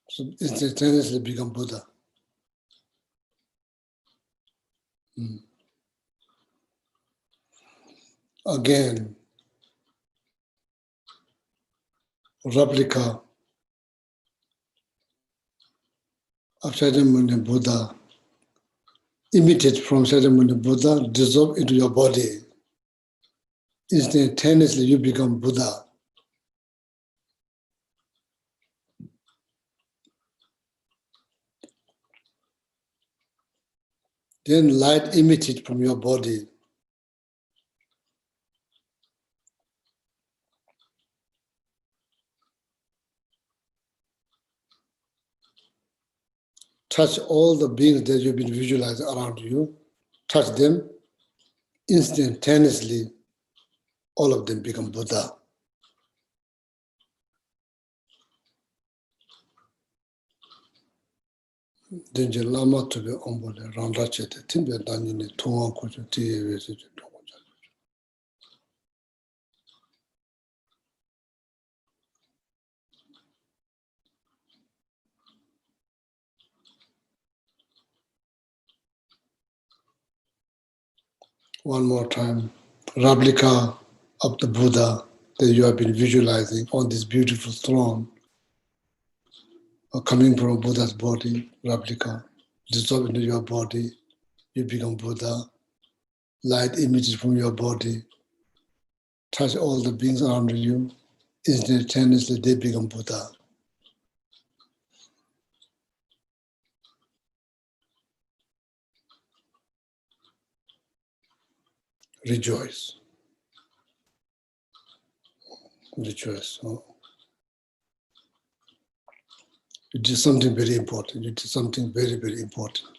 So instantaneously become Buddha. Again, replica of Shakyamuni Buddha, imitate from Shakyamuni Buddha, dissolve into your body. Instantaneously you become Buddha. Then light imitate from your body. Touch all the beings that you've been visualizing around you. Touch them. Instantaneously, all of them become Buddha. Then the Lama to be ombole randachete timbe danine tonga kocho tiye wese tonga. One more time, replica of the Buddha that you have been visualizing on this beautiful throne, coming from Buddha's body, replica, dissolve into your body, you become Buddha. Light emitted from your body, touch all the beings around you, instantaneously they become Buddha. Rejoice. Rejoice. Oh. You did something very important. You did something very, very important.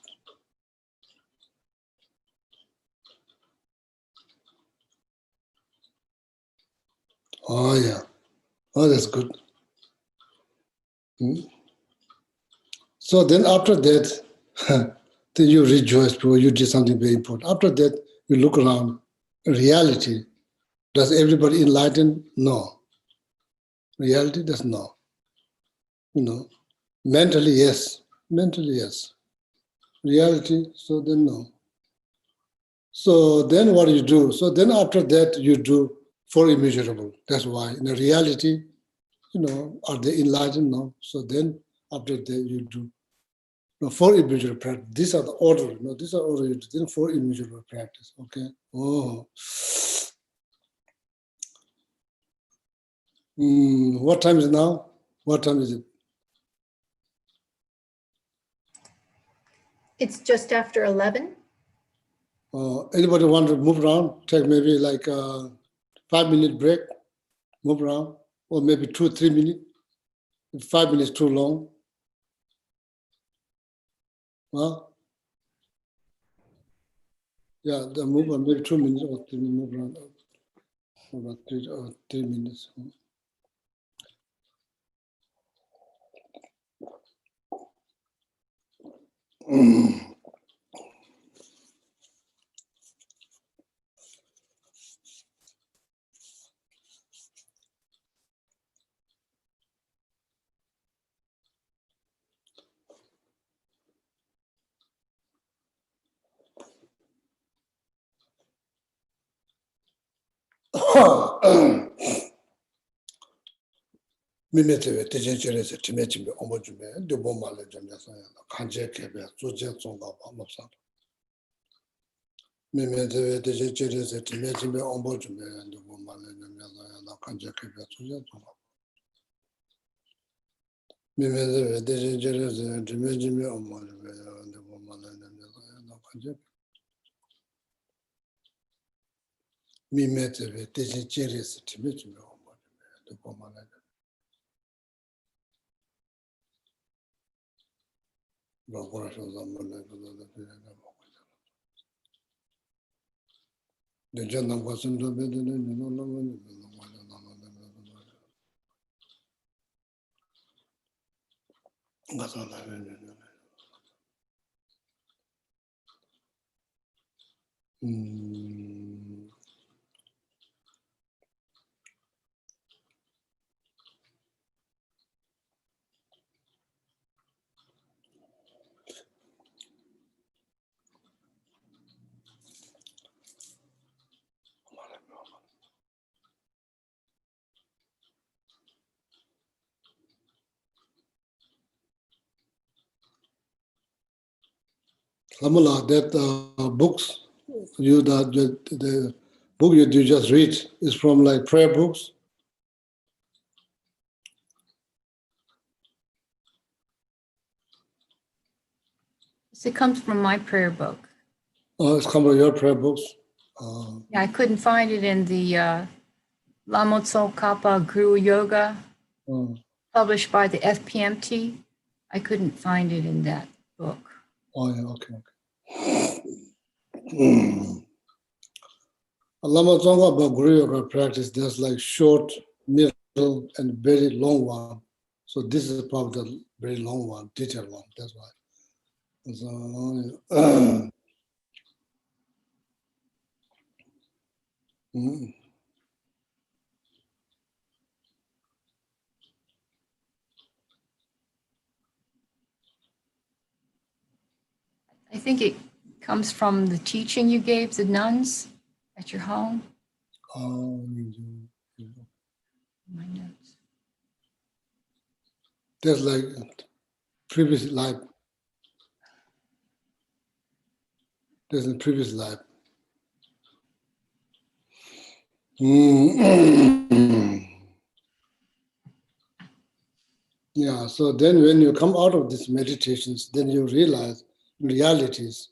Oh, yeah. Oh, that's good. So then after that, then you rejoice because you did something very important. After that, you look around. Reality, does everybody enlighten? No. Reality does no. You know, mentally, yes. Mentally, yes. Reality, so then no. So then what do you do? So then after that, you do for immeasurable. That's why in the reality, you know, are they enlightened? No. So then after that, you do for immeasurable practice. These are the order. No, these are order. Then for immeasurable practice. Okay. Oh. What time is it now? What time is it? It's just after 11. Anybody want to move around? Take maybe like a 5-minute break, move around, or maybe 2 or 3 minutes. If 5 minutes too long. Huh? Yeah, the move on maybe 2 minutes or 3 minutes, move around. About 3 minutes. 미메트에 대전절에서 지메지메 어머주메 뇌보말레 점에서 간제개배 조제 종가봐 못사 미메트에 대전절에서 지메지메 어머주메 뇌보말레 점에서 간제개배 조제 종가 미메트에 대전절에서 지메지메 어머주메 뇌보말레 점에서 간제 미메트에 대전절에서 지메지메 어머주메 뇌보말레 Lamala, that books, the book you just read is from like prayer books. It comes from my prayer book. Oh, it's come from your prayer books. Yeah, I couldn't find it in the Lama Tsongkhapa Guru Yoga published by the FPMT. I couldn't find it in that book. Oh, yeah, okay. Lama Tsongkhapa Guru Yoga practice, there's like short, middle, and very long one. So this is probably the very long one, detailed one. That's why. So, I think it comes from the teaching you gave the nuns at your home. My notes. There's like previous life. There's a previous life. Yeah, so then when you come out of these meditations, then you realize realities,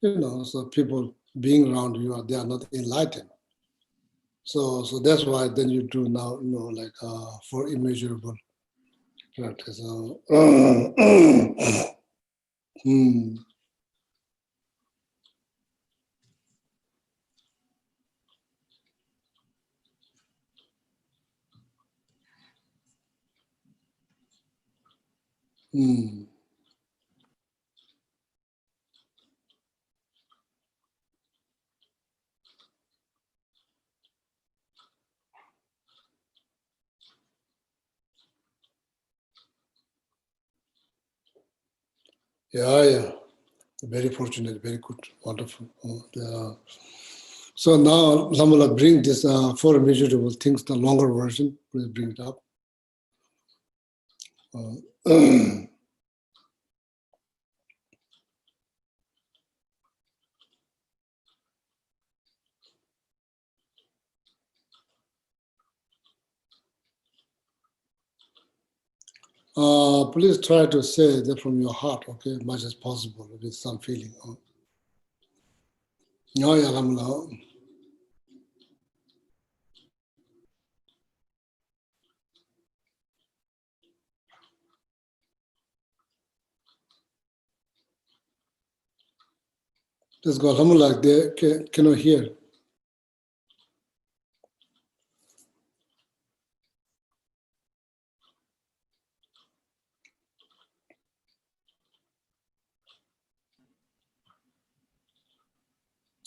so people being around you, they are not enlightened. So that's why then you do now, like for immeasurable practice. Yeah. Very fortunate, very good, wonderful. So now Lamala bring this four immeasurable things, the longer version. Please bring it up. Please try to say that from your heart, okay, much as possible, with some feeling. Yeah, Lamala. Let's go. Lamala, they cannot hear.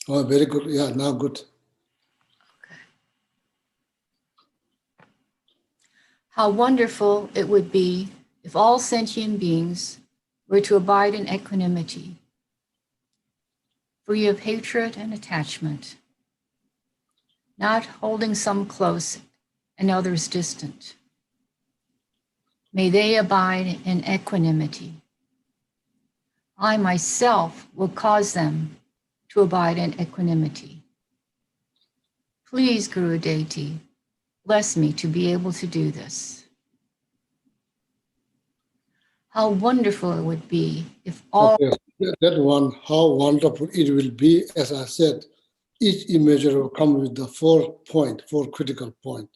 Oh, very good. Yeah, now good. Okay. How wonderful it would be if all sentient beings were to abide in equanimity, free of hatred and attachment, not holding some close and others distant. May they abide in equanimity. I myself will cause them to abide in equanimity. Please, Guru Deity, bless me to be able to do this. How wonderful it would be if all... Okay. That one, how wonderful it will be, as I said, each immeasurable come with the four critical point.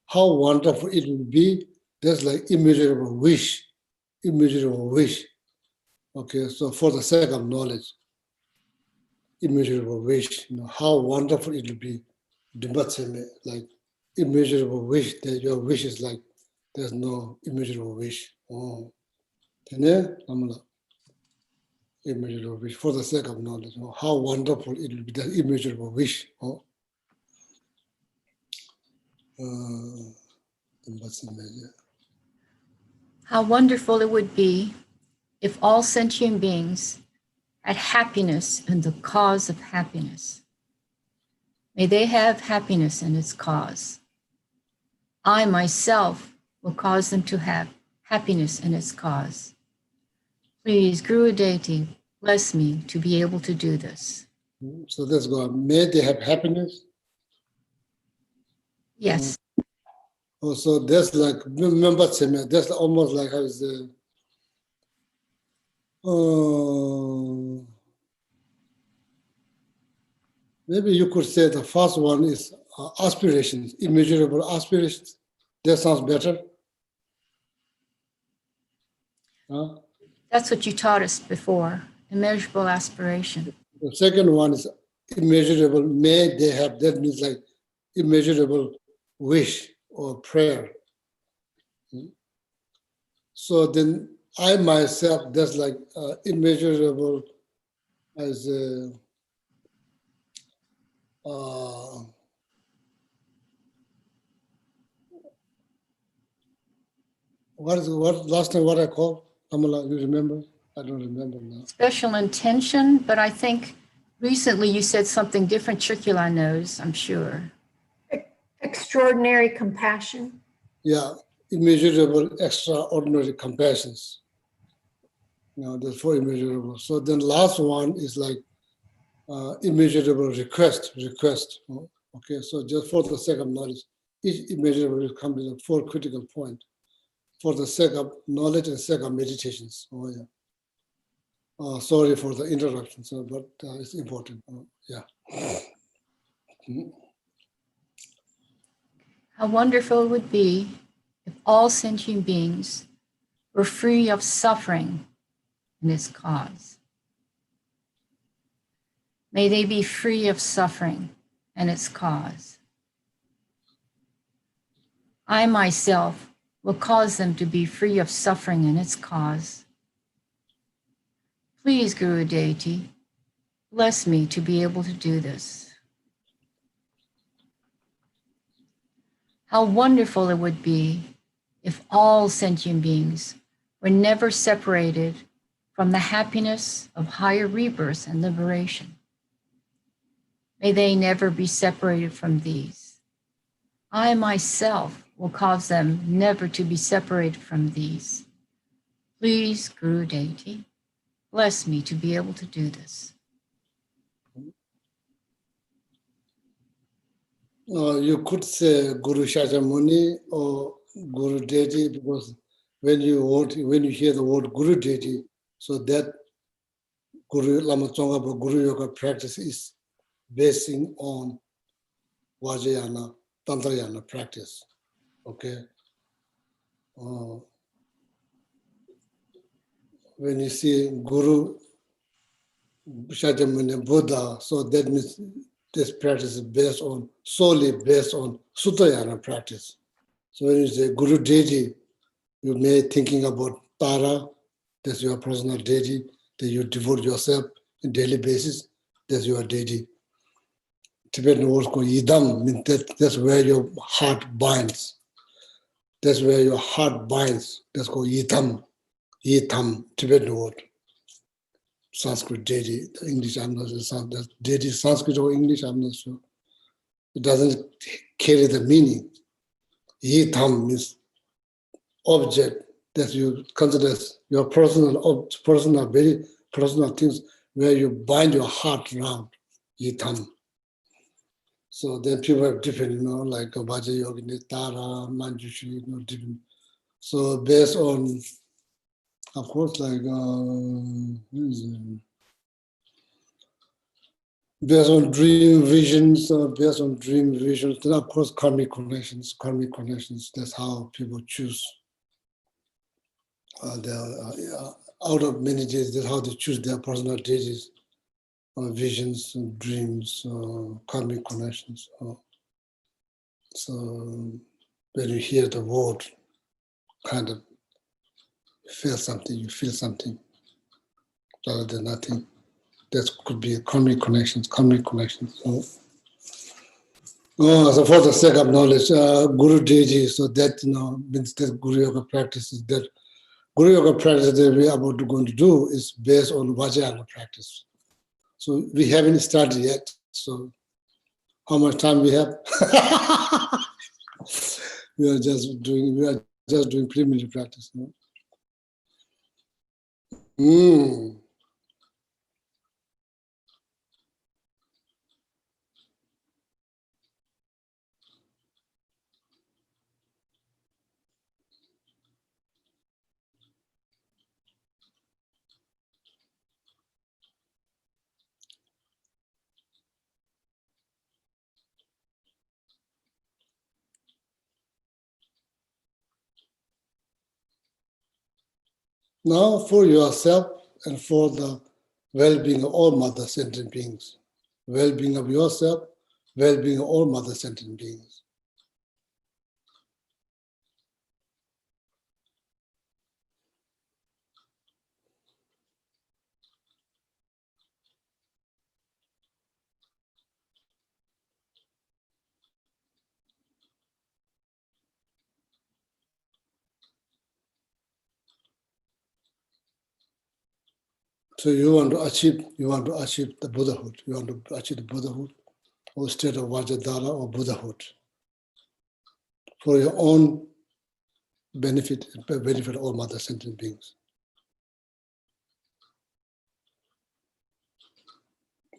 How wonderful it will be, that's like immeasurable wish. Okay, so for the sake of knowledge, immeasurable wish, how wonderful it will be, like immeasurable wish, that your wish is like, there's no immeasurable wish. Immeasurable wish, for the sake of knowledge, how wonderful it will be, that immeasurable wish. How wonderful it would be if all sentient beings had happiness in the cause of happiness. May they have happiness in its cause. I myself will cause them to have happiness in its cause. Please, Guru Deity, Bless me to be able to do this. So let's go. May they have happiness. Yes. Also, that's like, remember, that's almost like how is the, maybe you could say the first one is aspirations, immeasurable aspirations. That sounds better. Huh? That's what you taught us before, immeasurable aspiration. The second one is immeasurable, may they have, that means like immeasurable wish or prayer. So then I myself, that's like immeasurable as what last time what I called? Amala, you remember? I don't remember now. Special intention, but I think recently you said something different. Tricula knows, I'm sure. Extraordinary compassion. Yeah, immeasurable, extraordinary compassions. There's four immeasurable. So then last one is like immeasurable request. Okay, so just for the sake of knowledge, each immeasurable will come with 4 critical points for the sake of knowledge and sake of meditations. Oh yeah. Sorry for the interruption, but it's important. Yeah. How wonderful it would be if all sentient beings were free of suffering and its cause. May they be free of suffering and its cause. I myself will cause them to be free of suffering and its cause. Please, Guru Deity, bless me to be able to do this. How wonderful it would be if all sentient beings were never separated from the happiness of higher rebirth and liberation. May they never be separated from these. I myself will cause them never to be separated from these. Please, Guru Deity, bless me to be able to do this. You could say Guru Shakyamuni or Guru Deity, because when you hear the word Guru Deity, so that Guru Lama Tsongkhapa Guru Yoga practice is basing on Vajrayana, Tantrayana practice. Okay. When you see Guru Shakyamuni Buddha, so that means this practice is solely based on Sutayana practice. So when you say Guru Deity, you may thinking about Tara, that's your personal deity, that you devote yourself on a daily basis, that's your deity. Tibetan words called Yidam, means that's where your heart binds. That's where your heart binds. That's called Yidam. Yitam, Tibetan word. Sanskrit deity, the English, I'm not sure. That's deity, Sanskrit or English, I'm not sure. It doesn't carry the meaning. Yitam means object that you consider as your personal, very personal things where you bind your heart around. Yitam. So then people have different, like Vajra Yogini, Tara, Manjushri, different. So based on, of course, like based on dream visions, then of course karmic connections, that's how people choose. Out of many days, that's how they choose their personal deities, visions, and dreams, karmic connections. So when you hear the word, kind of feel something, you feel something rather than nothing. That could be karmic connections. So for the sake of knowledge, Guru Deity, so that means that Guru Yoga practices, that Guru Yoga practice that we are about to going to do is based on Vajrayana practice. So we haven't started yet. So how much time we have? we are just doing preliminary practice. Now for yourself and for the well-being of all mother sentient beings. Well-being of yourself, well-being of all mother sentient beings. So you want to achieve the Buddhahood. You want to achieve the Buddhahood or state of Vajradhara or Buddhahood for your own benefit of all mother sentient beings.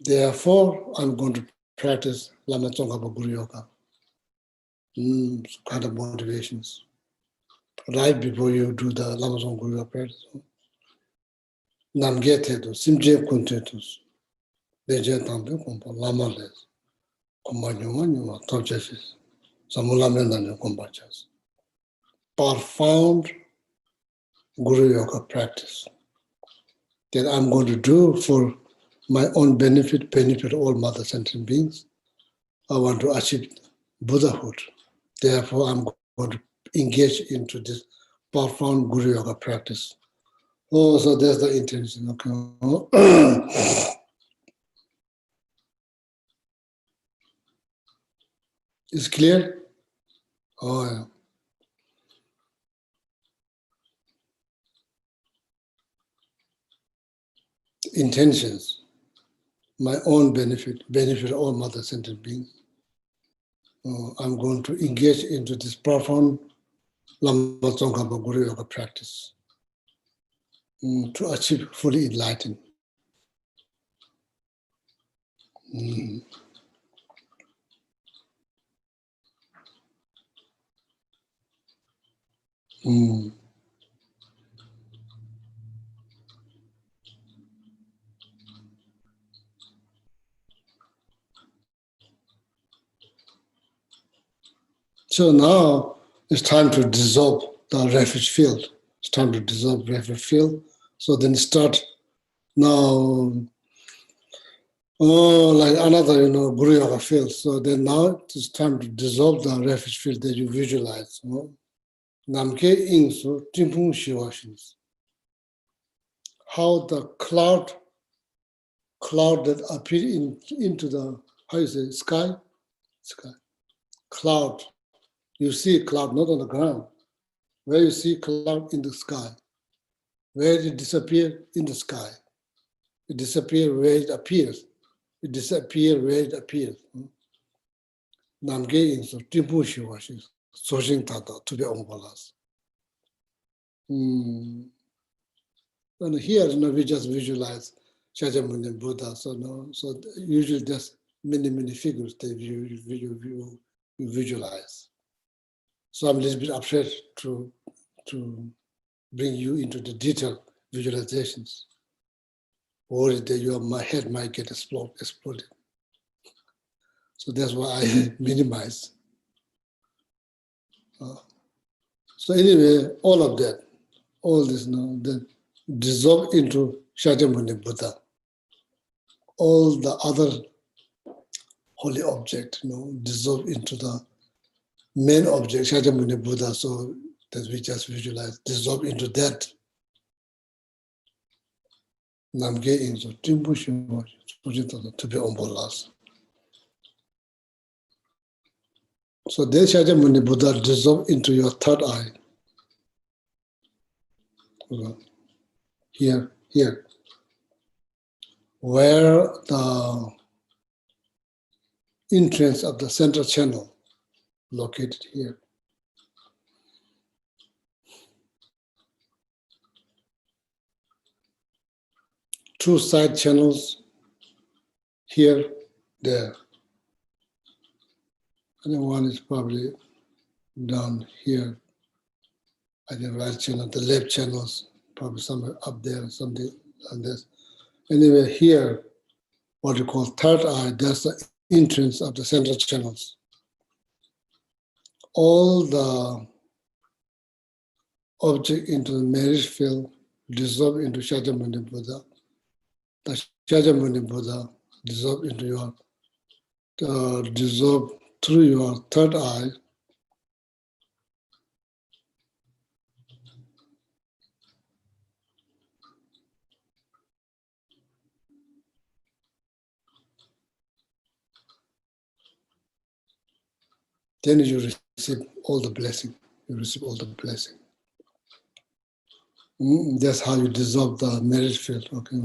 Therefore, I'm going to practice Lama Tsongkhapa Guru Yoga. Kind of motivations. Right before you do the Lama Tsongkhapa Guru Yoga practice. Namge Tetu, Simje Kuntetus, Deje Tampe Kumpa, Lama Les, Kumba Nyuma, Torchesis, Samulamenda Kumbachas. Profound Guru Yoga practice that I'm going to do for my own benefit of all mother sentient beings. I want to achieve Buddhahood. Therefore, I'm going to engage into this profound Guru Yoga practice. Oh, so that's the intention. Okay. It's clear? Oh, yeah. Intentions, my own benefit of all mother sentient beings. I'm going to engage into this profound Lama Tsongkhapa Guru Yoga practice to achieve fully enlightened. So now it's time to dissolve the refuge field. It's time to dissolve refuge field. So then start now, like another, Guru Yoga field. So then now it's time to dissolve the refuge field that you visualize. Namke Ingsu Timpung Shiwashins. How the cloud that appeared into the, how you say, sky? Cloud. You see a cloud not on the ground. Where you see cloud in the sky. Where it disappears in the sky. It disappears where it appears. It disappears where it appears. Namge Ingsu Timpung Shiwashins. Sojing Tata to be ombalas. And here, we just visualize Shakyamuni Buddha. So usually just many figures that you visualize. So I'm a little bit afraid to bring you into the detailed visualizations, worried that my head might get exploded. So that's why I minimize. So anyway, all of that, all this now, then dissolve into Shakyamuni Buddha. All the other holy object, dissolve into the main object, Shakyamuni Buddha, so that we just visualize, dissolve into that. Namge Ingsu Timpu Shiwa to be ombolas. So then Shakyamuni Buddha dissolve into your third eye. Here. Where the entrance of the central channel located here. Two side channels here, there. And one is probably down here. I think right channel, the left channels, probably somewhere up there, something like this. Anyway, here, what you call third eye, that's the entrance of the central channels. All the object into the marriage field dissolve into Shakyamuni Buddha. The Shakyamuni Buddha dissolve into your, dissolve through your third eye. Then you receive all the blessing. You receive all the blessing. That's how you dissolve the merit field. Okay.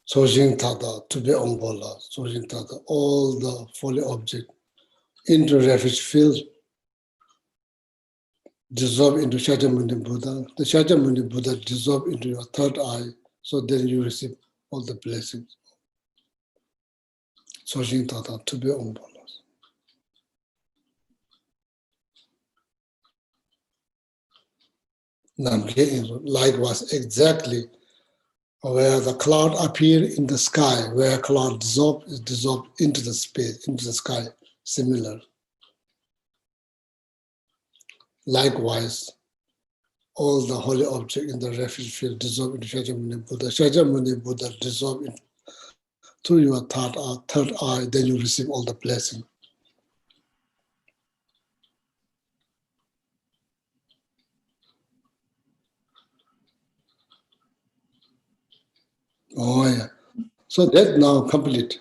Sojing Tada, to be Ombola, Sojing Tada, all the folly object into refuge field, dissolve into Shakyamuni Buddha. The Shakyamuni Buddha dissolve into your third eye, so then you receive all the blessings. Sojing Tada, to be Ombola. Likewise, exactly where the cloud appear in the sky, where cloud dissolve is dissolved into the space, into the sky, similar. Likewise, all the holy object in the refuge field dissolve into Shakyamuni Buddha. Shakyamuni Buddha dissolve in, through your third eye, then you receive all the blessing. Oh yeah. So that now complete.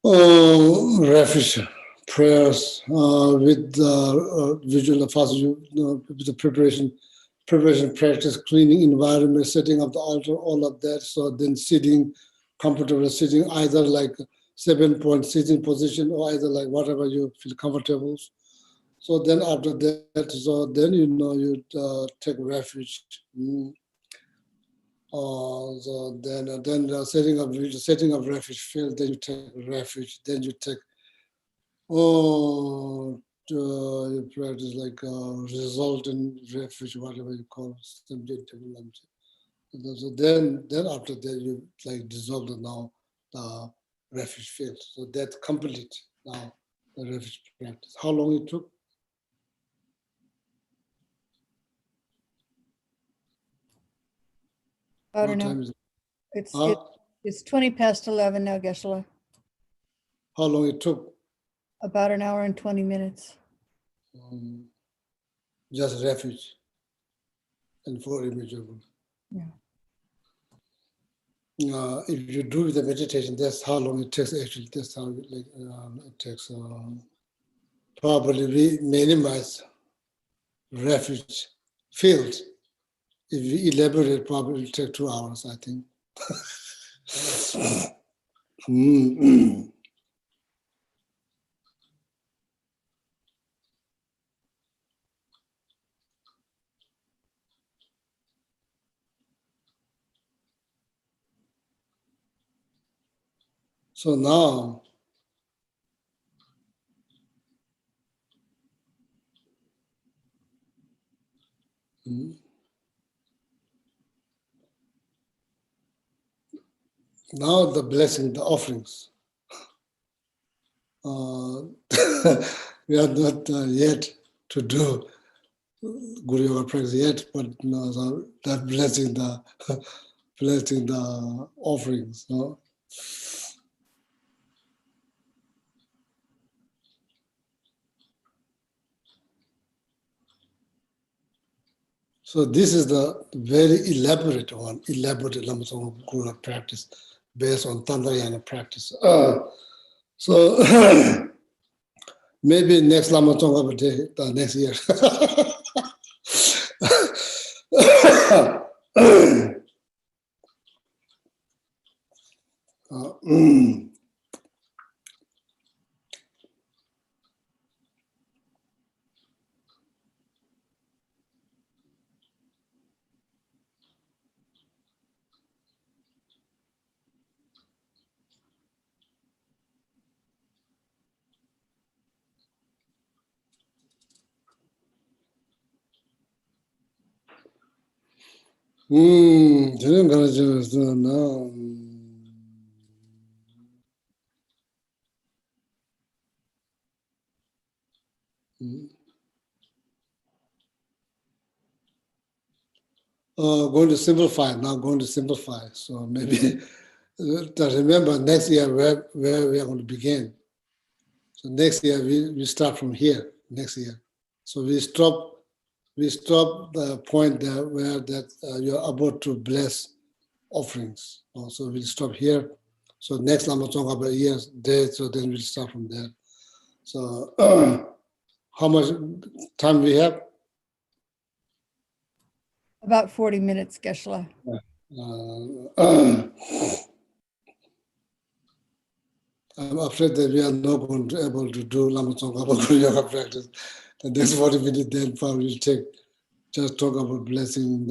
Oh, refuge prayers with the visual first with the preparation practice, cleaning environment, setting up the altar, all of that. So then sitting, comfortable sitting, either like 7-point sitting position or either like whatever you feel comfortable. So then after that, so then you take refuge. So then setting up refuge field, then you take refuge, then you take you practice like resultant refuge, whatever you call it. So then after that you like dissolve now the refuge field. So that's complete now the refuge practice. How long it took? I don't What know. time is it? It's Huh? it's 20 past 11 now, Geshe-la. How long it took? About an hour and 20 minutes. Just refuge and for immeasurable. Yeah. If you do the meditation, that's how long it takes actually. That's how it takes. Probably we minimize refuge field. If we elaborate, probably it'll take 2 hours, I think. So now, now the blessing, the offerings. We are not yet to do Guru Yoga practice yet, but so that blessing the blessing the offerings. No? So this is the very elaborate one, elaborate Lama Tsongkhapa Guru practice based on Tantrayana practice. So maybe next Lama Tsongkhapa day, next year. 저는 가르쳐서 나 Going to simplify, now going to simplify. So maybe to remember next year where we are going to begin. So next year we start from here, next year. So we stop the point there where that you're about to bless offerings. So we'll stop here. So next Lama Tsongkhapa years, day, so then we'll start from there. So how much time we have? About 40 minutes, Geshe-la. I'm afraid that we are not going to be able to do Lama Tsongkhapa yoga practice. The next 40 minutes then probably will take just talk about blessing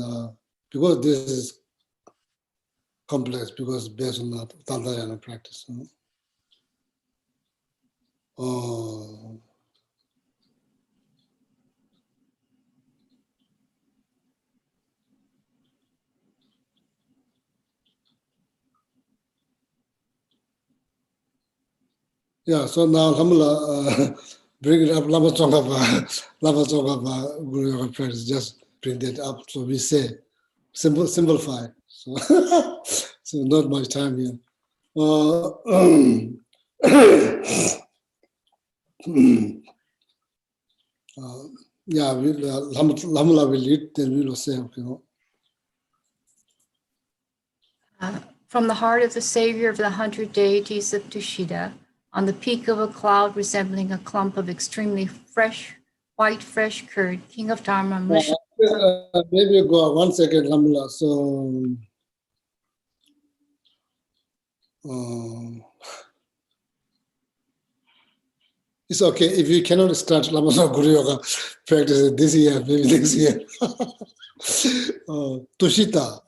because this is complex because based on that Tantrayana practice. Yeah, so now Alhamdulillah, bring it up, Lama Tsongkhapa Guru Yoga practice, just bring that up. So we say, simplify. So, so not much time here. Yeah, Alhamdulillah will lead, then we will say, you know. From the heart of the savior of the 100 deities of Toshita, on the peak of a cloud resembling a clump of extremely white fresh curd, king of Dharma, Maybe go 1 second, Alhamdulillah. So, it's okay if you cannot start Lama Guru Yoga practice this year, maybe next year. Toshita.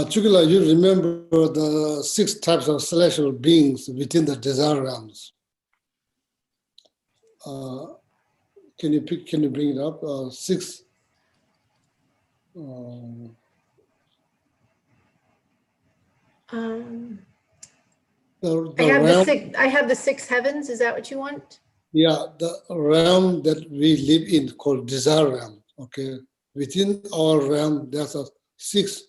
Chukila, you remember the 6 types of celestial beings within the desire realms. Can you bring it up? 6. I have the 6 heavens. Is that what you want? Yeah, the realm that we live in called desire realm. Okay, within our realm, there's a 6.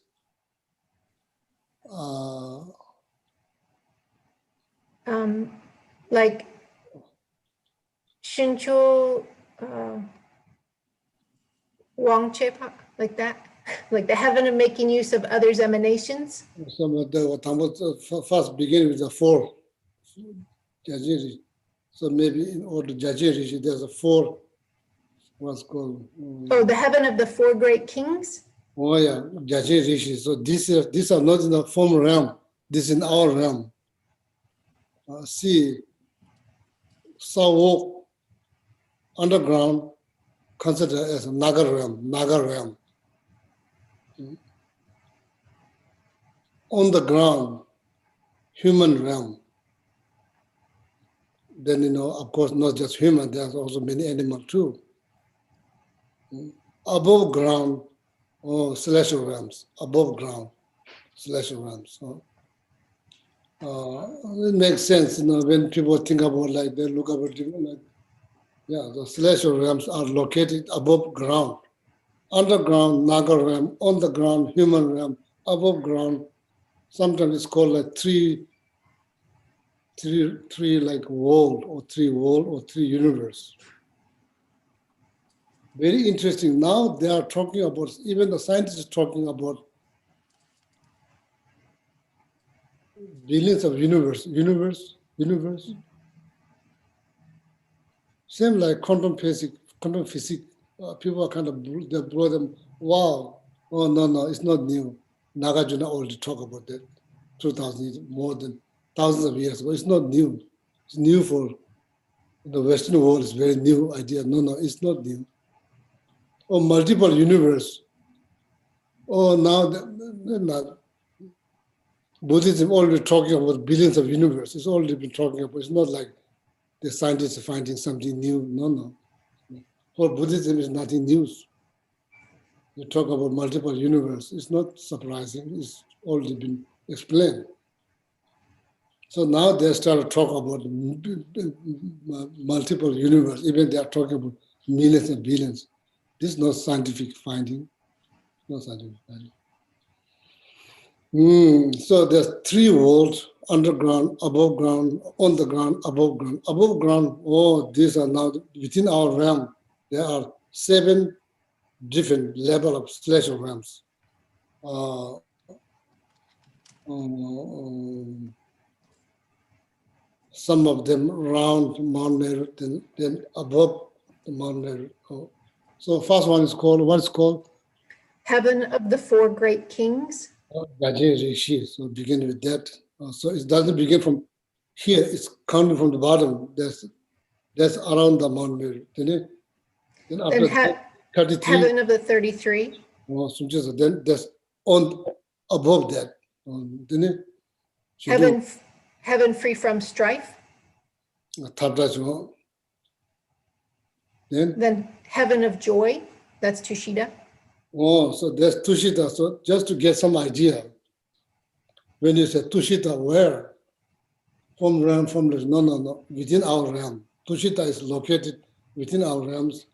Like Shincho, Wangchepa, like that, like the heaven of making use of others' emanations. So first begin with the 4. Jajiri. So maybe in order Jajiri, there's a 4. What's called? Oh, the heaven of the 4 great kings. Oh yeah, Jajiri. So these are not in the form realm. This is in our realm. See, Sawok, underground, considered as a Naga realm. On the ground, human realm. Then, you know, of course, not just human, there's also many animals too. Above ground, celestial realms. Above ground, celestial realms. So, it makes sense, you know, when people think about like, they look about different, like, yeah, the celestial realms are located above ground. Underground, Naga realm, on the ground, human realm, above ground. Sometimes it's called like three like world or 3 universe. Very interesting. Now they are talking about, even the scientists are talking about billions of universe. Same like quantum physics. People are kind of, they blow them, wow. Oh, no, it's not new. Nagarjuna already talked about that 2,000 years, more than thousands of years ago. It's not new. It's new for the Western world. It's very new idea. No, it's not new. Or multiple universe. Oh, now they're not. Buddhism already talking about billions of universe. It's already been talking about. It's not like the scientists are finding something new. No. For Buddhism, is nothing new. You talk about multiple universe. It's not surprising. It's already been explained. So now they start to talk about multiple universe. Even they are talking about millions and billions. This is not scientific finding. No scientific finding. So there's 3 worlds: underground, above ground, on the ground, above ground. Above ground, these are now within our realm. There are 7 different level of celestial realms. Some of them around Mount Meru, then above the Mount Meru. So first one is called, what's called? Heaven of the 4 great kings. Gaje Rishi. So begin with that. So it doesn't begin from here. It's counting from the bottom. That's around the Mount Meru. Then after Then 33. Heaven of the 33. So just then that's on above that. Then Heaven free from strife. Then heaven of joy. That's Toshita. So there's Toshita. So just to get some idea, when you say Toshita, where? From realm, no, within our realm. Toshita is located within our realms.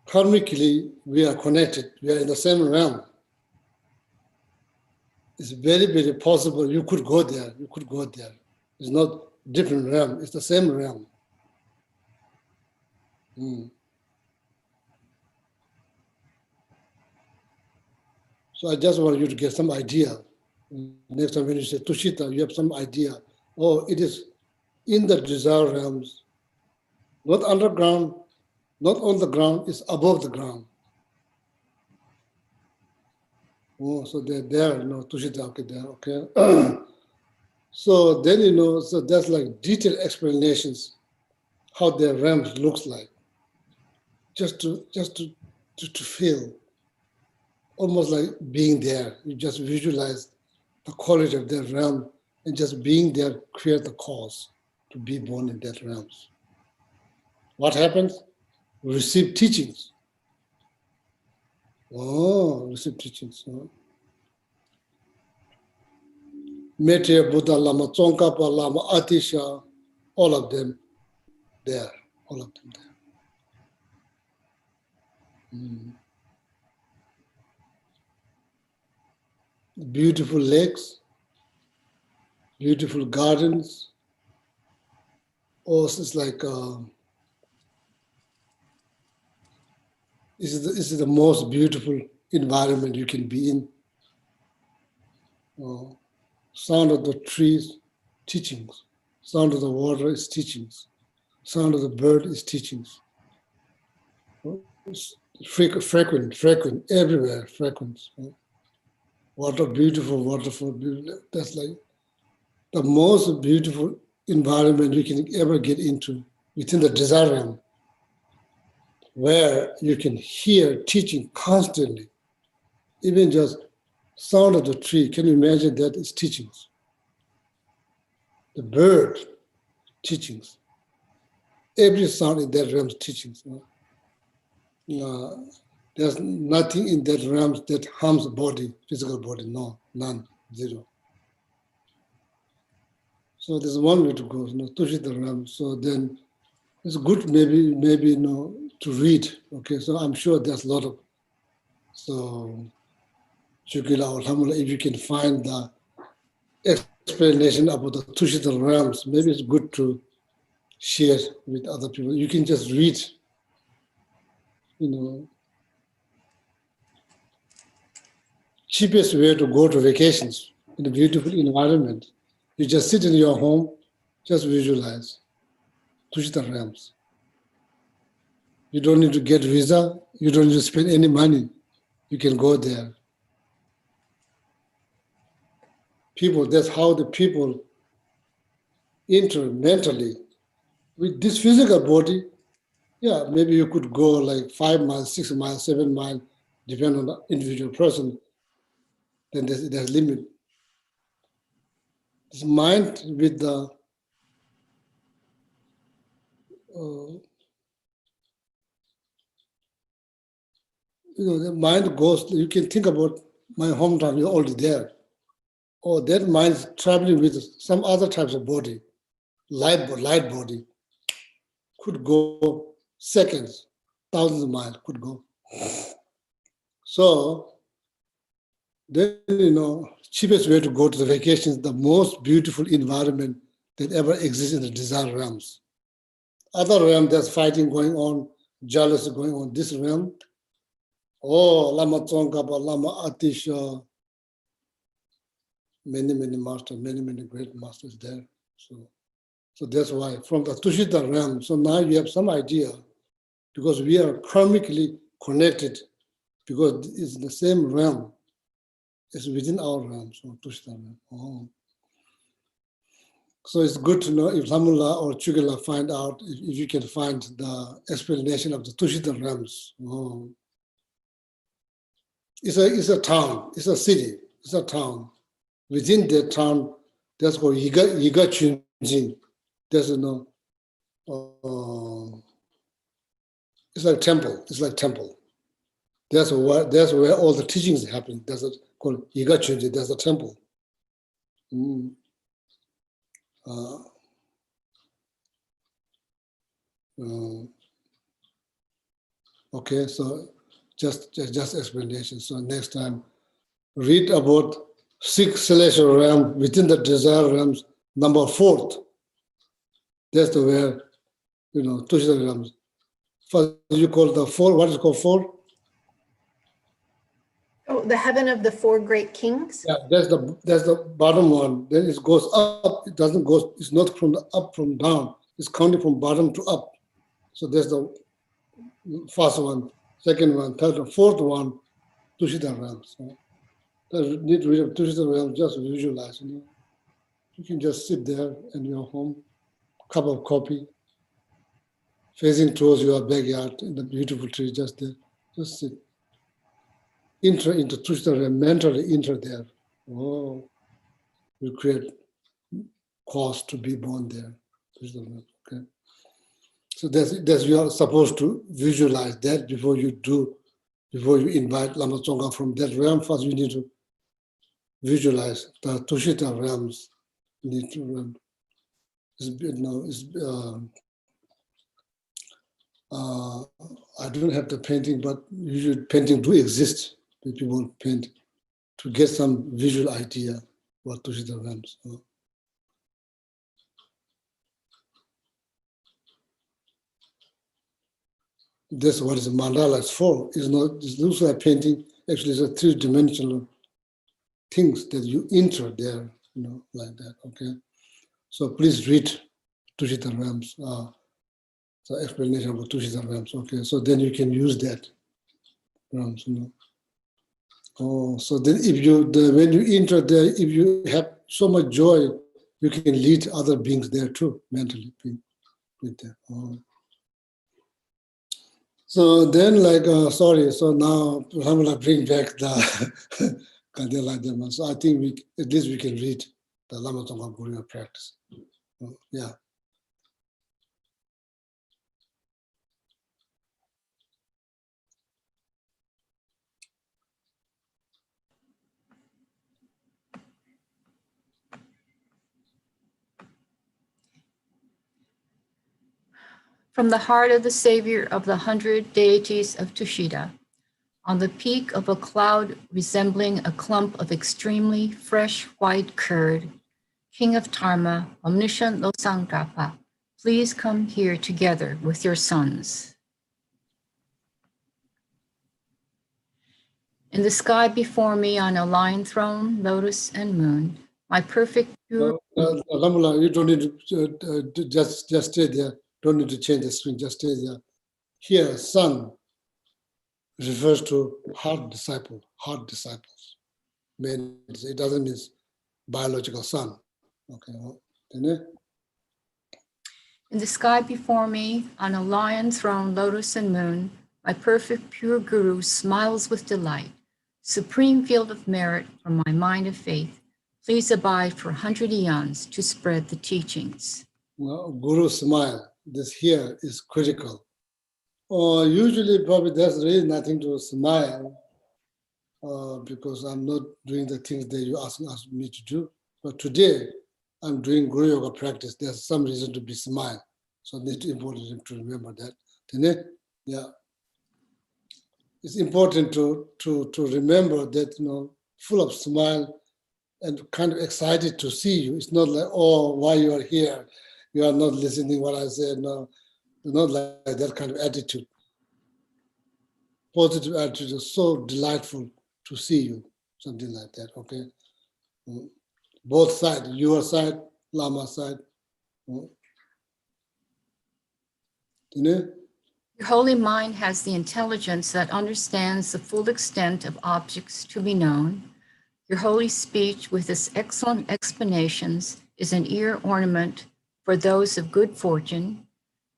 Karmically, we are connected. We are in the same realm. It's very, very possible you could go there. It's not different realm. It's the same realm. So I just want you to get some idea. Next time when you say Toshita, you have some idea. It is in the desire realms, not underground, not on the ground, it's above the ground. So they're there, Toshita, okay, there, okay. So then, so that's like detailed explanations how their realms looks like. Just to feel, almost like being there. You just visualize the quality of their realm, and just being there create the cause to be born in that realms. What happens? We receive teachings. Receive teachings. Mete, Buddha, Lama Tsongkhapa, Lama Atisha, all of them there. Beautiful lakes, beautiful gardens. It's like this is the most beautiful environment you can be in. Sound of the trees, teachings. Sound of the water is teachings. Sound of the bird is teachings. It's frequent, everywhere, frequent. Water, beautiful, waterfall, beautiful. That's like the most beautiful environment you can ever get into within the desire realm, where you can hear teaching constantly, even just sound of the tree. Can you imagine that? It's teachings. The bird, teachings. Every sound in that realm is teachings. There's nothing in that realm that harms the body, physical body. No, none, zero. So there's one way to go, Toshita realm. So then it's good maybe to read. Okay, so I'm sure there's a lot of, so Shukila or Alhamdulillah, if you can find the explanation about the Toshita realms, maybe it's good to share with other people. You can just read, cheapest way to go to vacations in a beautiful environment. You just sit in your home, just visualize Toshita realms. You don't need to get visa. You don't need to spend any money. You can go there. That's how the people enter mentally. with this physical body, yeah, maybe you could go like 5 miles, 6 miles, 7 miles, depending on the individual person. Then there's limit. This mind with the the mind goes. You can think about my hometown. You're already there. Or that mind is traveling with some other types of body, light body, could go seconds, thousands of miles could go. So then, cheapest way to go to the vacation is the most beautiful environment that ever exists in the desire realms. Other realm, there's fighting going on, jealousy going on. This realm, Lama Tsongkhapa, Lama Atisha, many masters, many great masters there. So that's why from the Toshita realm, so now you have some idea, because we are karmically connected, because it's the same realm. It's within our realm, so Toshita realm. So it's good to know if Lamula or Chugala find out, if you can find the explanation of the Toshita realms. It's a town, it's a city, it's a town. Within that town, that's called Yiga Chunjin. There's it's like temple. It's like temple. That's where all the teachings happen. That's called Yiga Chunjin. There's a temple. Okay, so just explanation. So next time, read about 6 celestial realms within the desire realms. Number 4th, that's the where Toshita realms. First, you call the 4. What is called 4? Oh, the heaven of the 4 great kings. Yeah, that's the bottom one. Then it goes up. It doesn't go. It's not from the up from down. It's counting from bottom to up. So there's the first one, second one, third one, fourth one, Toshita realms. You need to read Toshita realms. Just visualize. You can just sit there in your home, cup of coffee, facing towards your backyard in the beautiful tree. Just there, just sit. Enter into Toshita realm, mentally enter there. You create cause to be born there. Okay. So that's you are supposed to visualize that before you invite Lama Tsongkhapa from that realm. First, you need to visualize the Toshita realms. Need to I don't have the painting, but usually painting do exist. People paint to get some visual idea what Toshita realms. That's what is mandala is for. It's also a painting. Actually, it's a 3-dimensional things that you enter there, like that. Okay. So please read Toshita realms. The explanation about Toshita realms. Okay. So then you can use that realms. So then when you enter there, if you have so much joy, you can lead other beings there too, mentally. With that. So then, so now Alhamdulillah bring back the Kandela Dhamma. So I think at least we can read the Lama Tsongkhapa Guru practice. Yeah. From the heart of the Savior of the 100 deities of Toshita, on the peak of a cloud resembling a clump of extremely fresh white curd, King of Dharma, omniscient Lama Tsongkhapa, please come here together with your sons. In the sky before me on a lion throne, lotus and moon, my perfect pure... Alhamdulillah, you don't need to just stay there. Don't need to change the screen, just stay there. Here, son refers to heart disciples. It doesn't mean biological son. Okay. In the sky before me, on a lion throne, lotus and moon, my perfect pure Guru smiles with delight. Supreme field of merit from my mind of faith, please abide for 100 eons to spread the teachings. Well, Guru smile, this here is critical. Usually probably there's really nothing to smile because I'm not doing the things that you ask me to do. But today I'm doing Guru Yoga practice. There's some reason to be smile. So it's important to remember that. Yeah. It's important to remember that, full of smile and kind of excited to see you. It's not like, oh, why you are here? You are not listening what I said. No, not like that kind of attitude. Positive attitude is so delightful to see you, something like that, okay? Both sides, your side, Lama side. Your holy mind has the intelligence that understands the full extent of objects to be known. Your holy speech with its excellent explanations is an ear ornament for those of good fortune.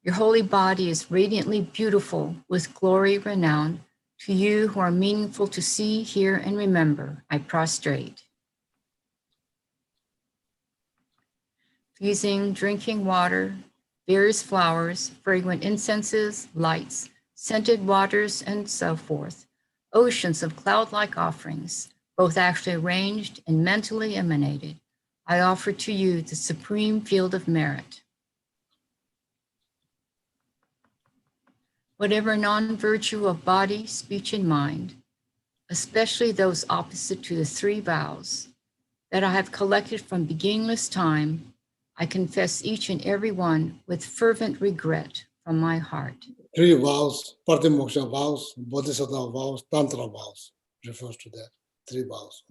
Your holy body is radiantly beautiful with glory renowned. To you who are meaningful to see, hear, and remember, I prostrate. Using drinking water, various flowers, fragrant incenses, lights, scented waters, and so forth, oceans of cloud-like offerings, both actually arranged and mentally emanated, I offer to you the supreme field of merit. Whatever non-virtue of body, speech, and mind, especially those opposite to the three vows that I have collected from beginningless time, I confess each and every one with fervent regret from my heart. 3 vows, Patimoksha vows, Bodhisattva vows, Tantra vows, refers to that, 3 vows.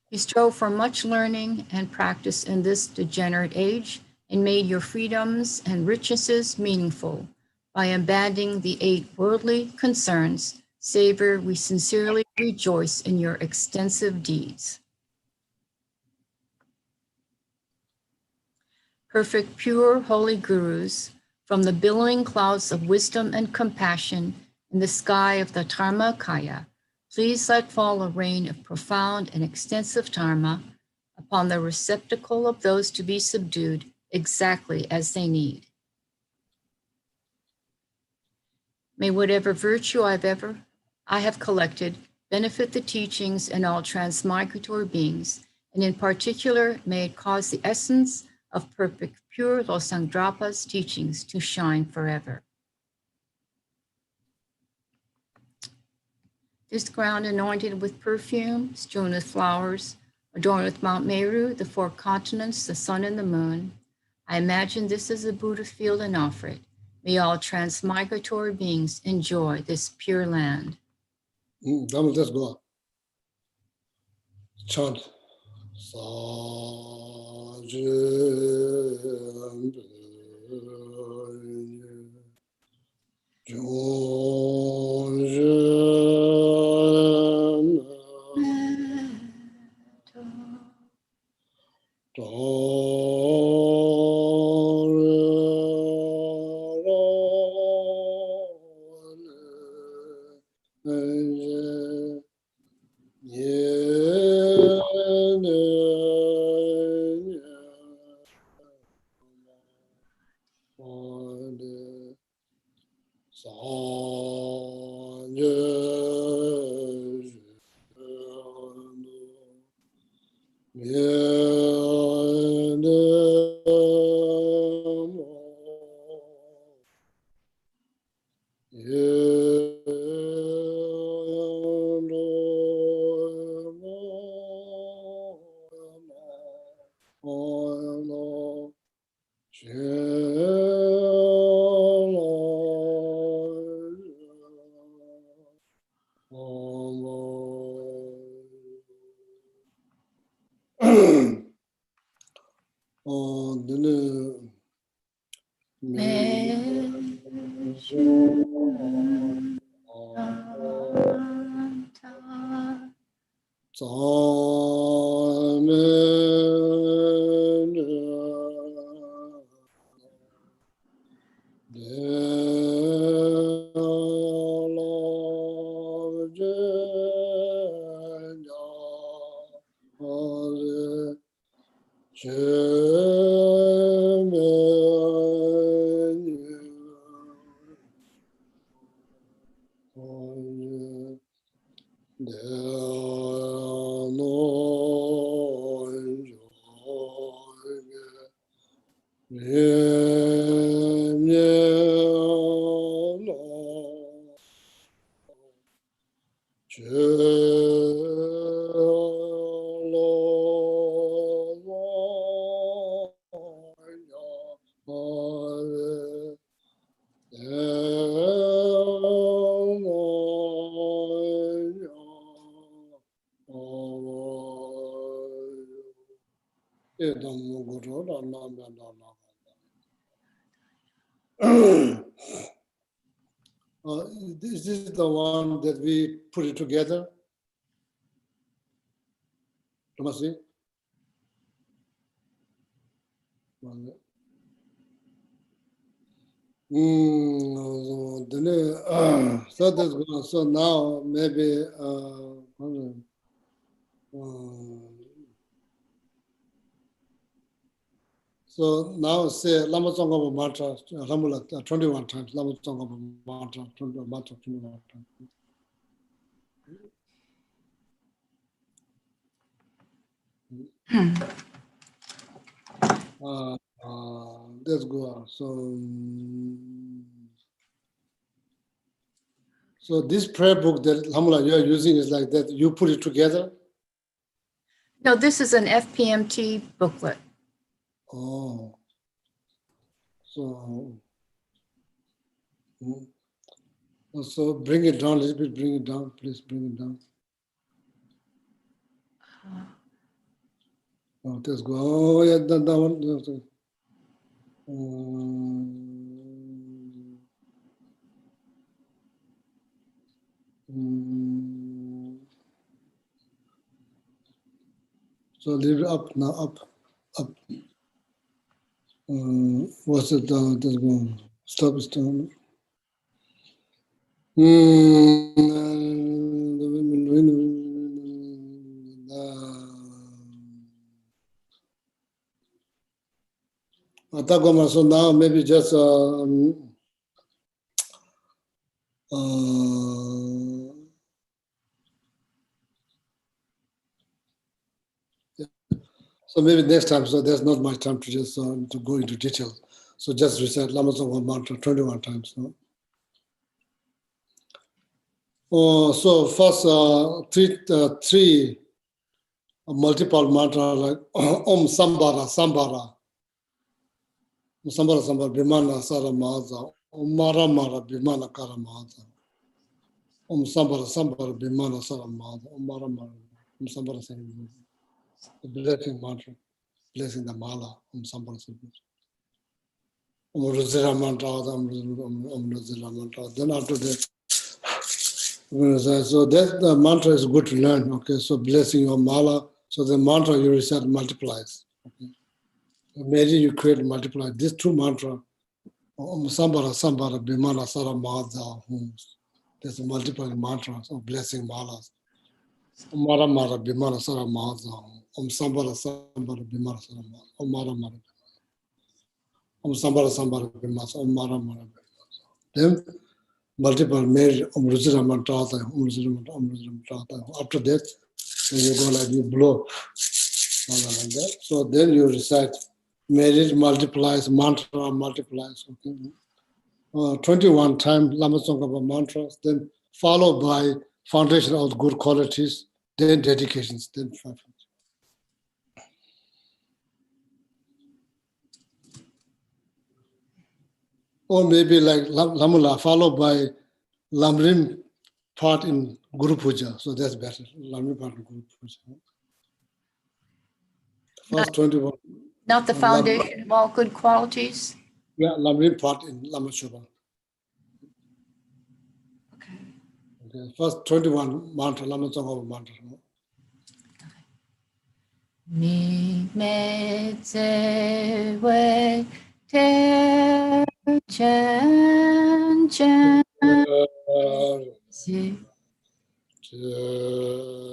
You strove for much learning and practice in this degenerate age and made your freedoms and riches meaningful by abandoning the 8 worldly concerns. Savior, we sincerely rejoice in your extensive deeds. Perfect, pure, holy gurus, from the billowing clouds of wisdom and compassion in the sky of the Dharmakaya, please let fall a rain of profound and extensive dharma upon the receptacle of those to be subdued exactly as they need. May whatever virtue I have collected benefit the teachings and all transmigratory beings, and in particular, may it cause the essence of perfect, pure Losangdrapa's teachings to shine forever. This ground anointed with perfume, strewn with flowers, adorned with Mount Meru, the 4 continents, the sun and the moon. I imagine this as a Buddha field and offer it. May all transmigratory beings enjoy this pure land. Let's go. Chant. This is the one that we put it together. Tomasi? So that's good. So now maybe so now say Lama Tsongkhapa mantra, Ramula 21 times, Lama Tsongkhapa mantra, 21 times. That's good. So this prayer book that Lamula you are using is like that. You put it together. No, this is an FPMT booklet. Oh, so so bring it down a little bit. Bring it down, please. Bring it down. Oh, that's good. Oh, yeah, that one. So leave it up now, up. What's it down? That's good. Stop it down. So now maybe just so maybe next time. So there's not much time to just to go into details. So just recite Lama Tsongkhapa mantra 21 times. No? So first three multiple mantra like Om Sambara Sambara. Sambara Sambara Bimana Sara Mahaza. Om Mara Mara Bimana Kara Mahaza. Om Sambara Sambara Bimana Sara Mahaza. Om Mara Mara. Om Sambara Sambara. The blessing mantra. Blessing the mala. Om Sambara Sambara. Om Ruzira mantra. Om Ruzira mantra. Then after that, so that the mantra is good to learn. Okay, so blessing your mala. So the mantra you recite multiplies. Okay. Imagine you create and multiply these two mantras. Om Sambara Sambara Bimana Sara Mahaza. There's a multiple mantras of blessing malas. Om Mara Mara Bimana Sara Mahaza. Om Sambara Sambara Bimana Sara Mahaza. Om Mara Mara. Om Sambara Sambara Bimana. Om Mara Mara. Then multiple made Om Ruzira mantra. Om Ruzira mantra. Om Ruzira mantra. After that, then you go like you blow. Like that. So then you recite. Marriage multiplies, mantra multiplies. Okay. 21 times Lama Tsongkhapa mantras, then followed by foundation of good qualities, then dedications, then 5. Or maybe like Lamula, followed by Lamrim part in Guru Puja. So that's better. Lamrim part in Guru Puja. First 21. Not the foundation of all good qualities? Yeah, Lamrim part in Lama Tsongkhapa. Okay, first 21 mantra, Lama Tsongkhapa mantra. Mi me tse we te chen chen si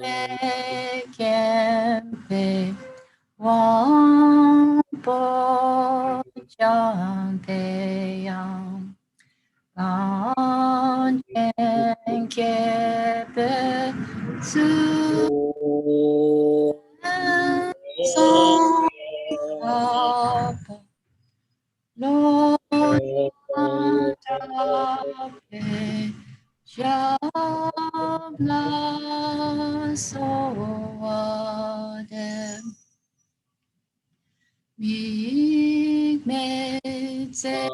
me kien pe wang Champeyam Ganchen Kepe Su Tsongkhapa Lord Tape Shabla Soadem Mig Medze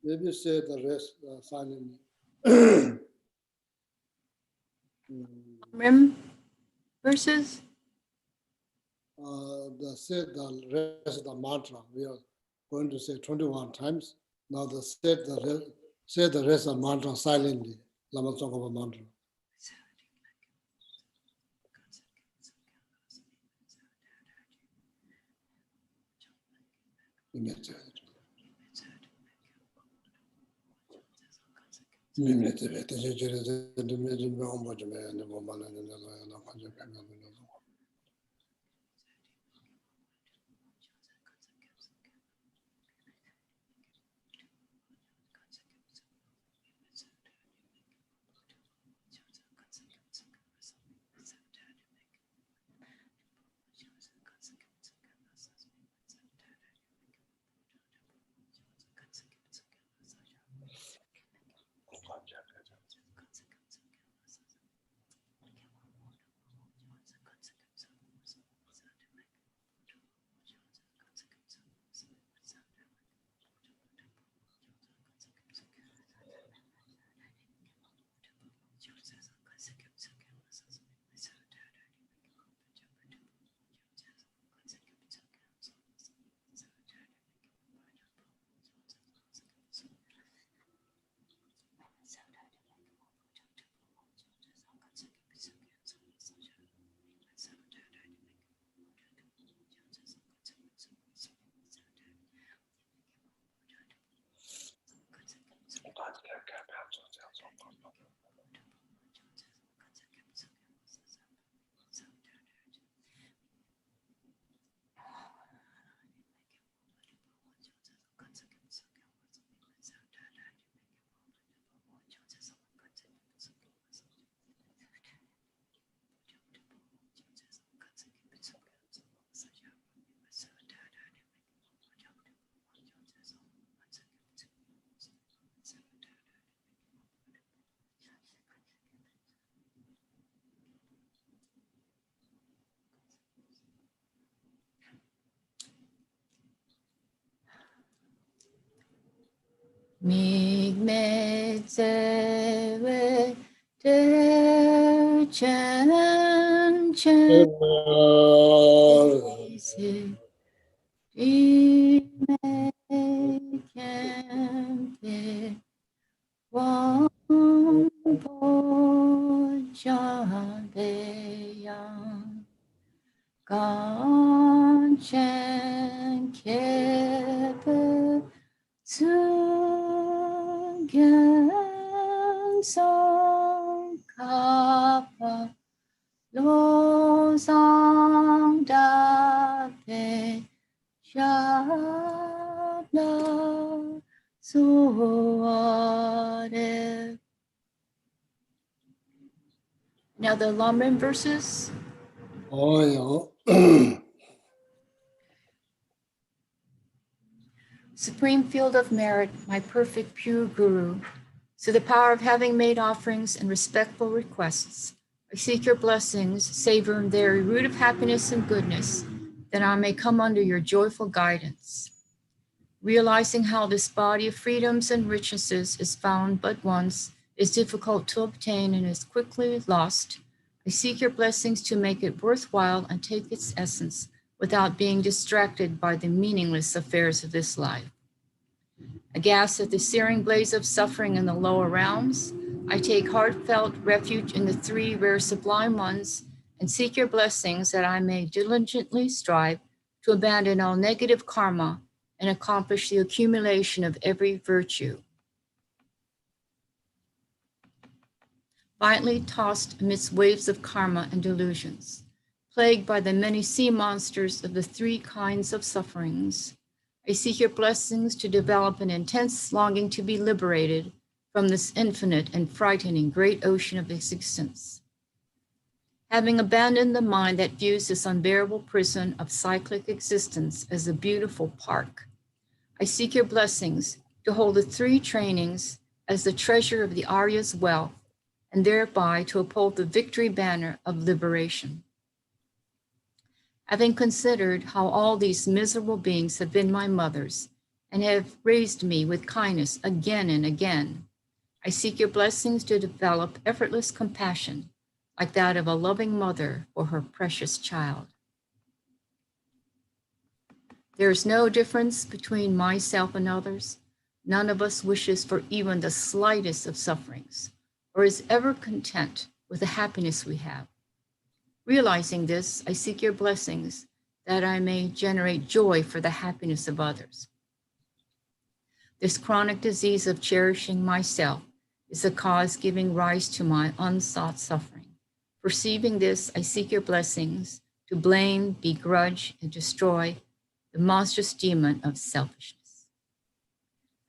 Maybe say the rest silently. Rim verses. Say the rest of the mantra. We are going to say 21 times. Now say the rest of the mantra silently. Lama Tsongkhapa mantra. Migme Tsewe Te Chen Chen Se Ime Kempe Wang Po Jade Yang Gan Chen Kepe Tsugen Tsongkhapa Lo Zang Da Pe Shabla Suare. Now the Laman verses. Oh, yeah. Supreme field of merit, my perfect pure Guru, through the power of having made offerings and respectful requests, I seek your blessings, savor in their root of happiness and goodness, that I may come under your joyful guidance. Realizing how this body of freedoms and richnesses is found but once, is difficult to obtain and is quickly lost, I seek your blessings to make it worthwhile and take its essence without being distracted by the meaningless affairs of this life. Aghast at the searing blaze of suffering in the lower realms, I take heartfelt refuge in the three rare sublime ones and seek your blessings that I may diligently strive to abandon all negative karma and accomplish the accumulation of every virtue. Violently tossed amidst waves of karma and delusions, plagued by the many sea monsters of the three kinds of sufferings, I seek your blessings to develop an intense longing to be liberated from this infinite and frightening great ocean of existence. Having abandoned the mind that views this unbearable prison of cyclic existence as a beautiful park, I seek your blessings to hold the three trainings as the treasure of the Arya's wealth, and thereby to uphold the victory banner of liberation. Having considered how all these miserable beings have been my mothers and have raised me with kindness again and again, I seek your blessings to develop effortless compassion like that of a loving mother for her precious child. There is no difference between myself and others. None of us wishes for even the slightest of sufferings or is ever content with the happiness we have. Realizing this, I seek your blessings that I may generate joy for the happiness of others. This chronic disease of cherishing myself is the cause giving rise to my unsought suffering. Perceiving this, I seek your blessings to blame, begrudge, and destroy the monstrous demon of selfishness.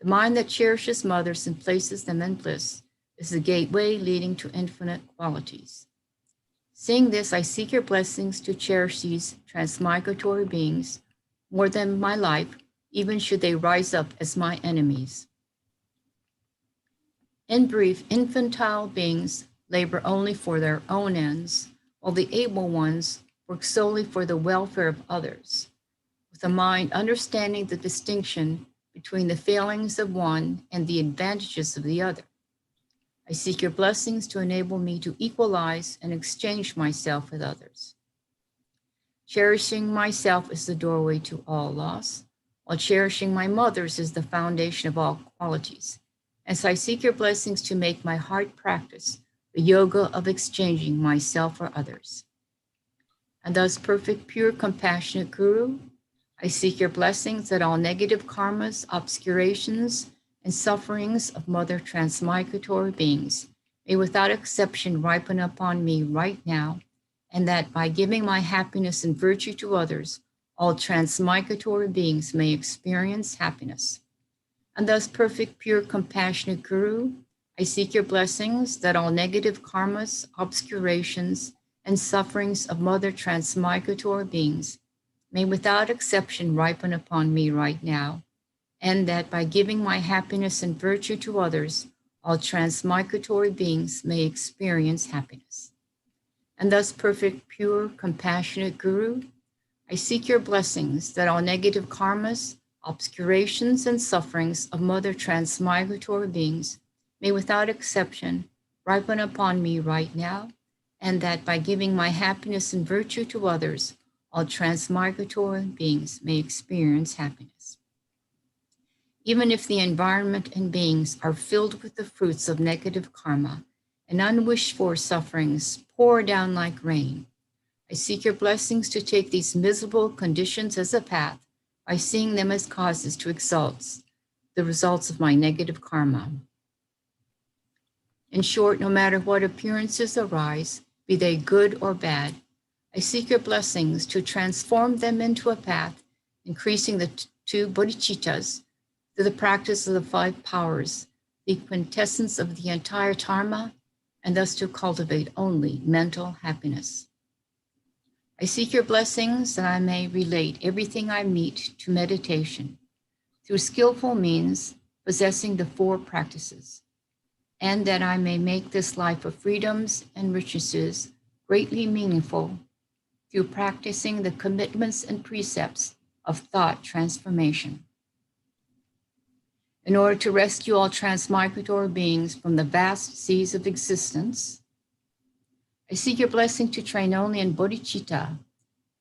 The mind that cherishes mothers and places them in bliss is the gateway leading to infinite qualities. Seeing this, I seek your blessings to cherish these transmigratory beings more than my life, even should they rise up as my enemies. In brief, infantile beings labor only for their own ends, while the able ones work solely for the welfare of others, with a mind understanding the distinction between the failings of one and the advantages of the other. I seek your blessings to enable me to equalize and exchange myself with others. Cherishing myself is the doorway to all loss, while cherishing my mothers is the foundation of all qualities. As I seek your blessings to make my heart practice the yoga of exchanging myself for others. And thus, perfect, pure, compassionate Guru, I seek your blessings that all negative karmas, obscurations, and sufferings of mother transmigratory beings may without exception ripen upon me right now, and that by giving my happiness and virtue to others, all transmigratory beings may experience happiness. And thus, perfect, pure, compassionate Guru, I seek your blessings that all negative karmas, obscurations, and sufferings of mother transmigratory beings may without exception ripen upon me right now, and that by giving my happiness and virtue to others, all transmigratory beings may experience happiness. And thus, perfect, pure, compassionate Guru, I seek your blessings that all negative karmas, obscurations and sufferings of mother transmigratory beings may without exception ripen upon me right now, and that by giving my happiness and virtue to others, all transmigratory beings may experience happiness. Even if the environment and beings are filled with the fruits of negative karma and unwished for sufferings pour down like rain, I seek your blessings to take these miserable conditions as a path by seeing them as causes to exalt the results of my negative karma. In short, no matter what appearances arise, be they good or bad, I seek your blessings to transform them into a path, increasing the two bodhicittas through the practice of the 5 powers, the quintessence of the entire dharma, and thus to cultivate only mental happiness. I seek your blessings that I may relate everything I meet to meditation through skillful means possessing the 4 practices, and that I may make this life of freedoms and richnesses greatly meaningful through practicing the commitments and precepts of thought transformation. In order to rescue all transmigratory beings from the vast seas of existence, I seek your blessing to train only in bodhicitta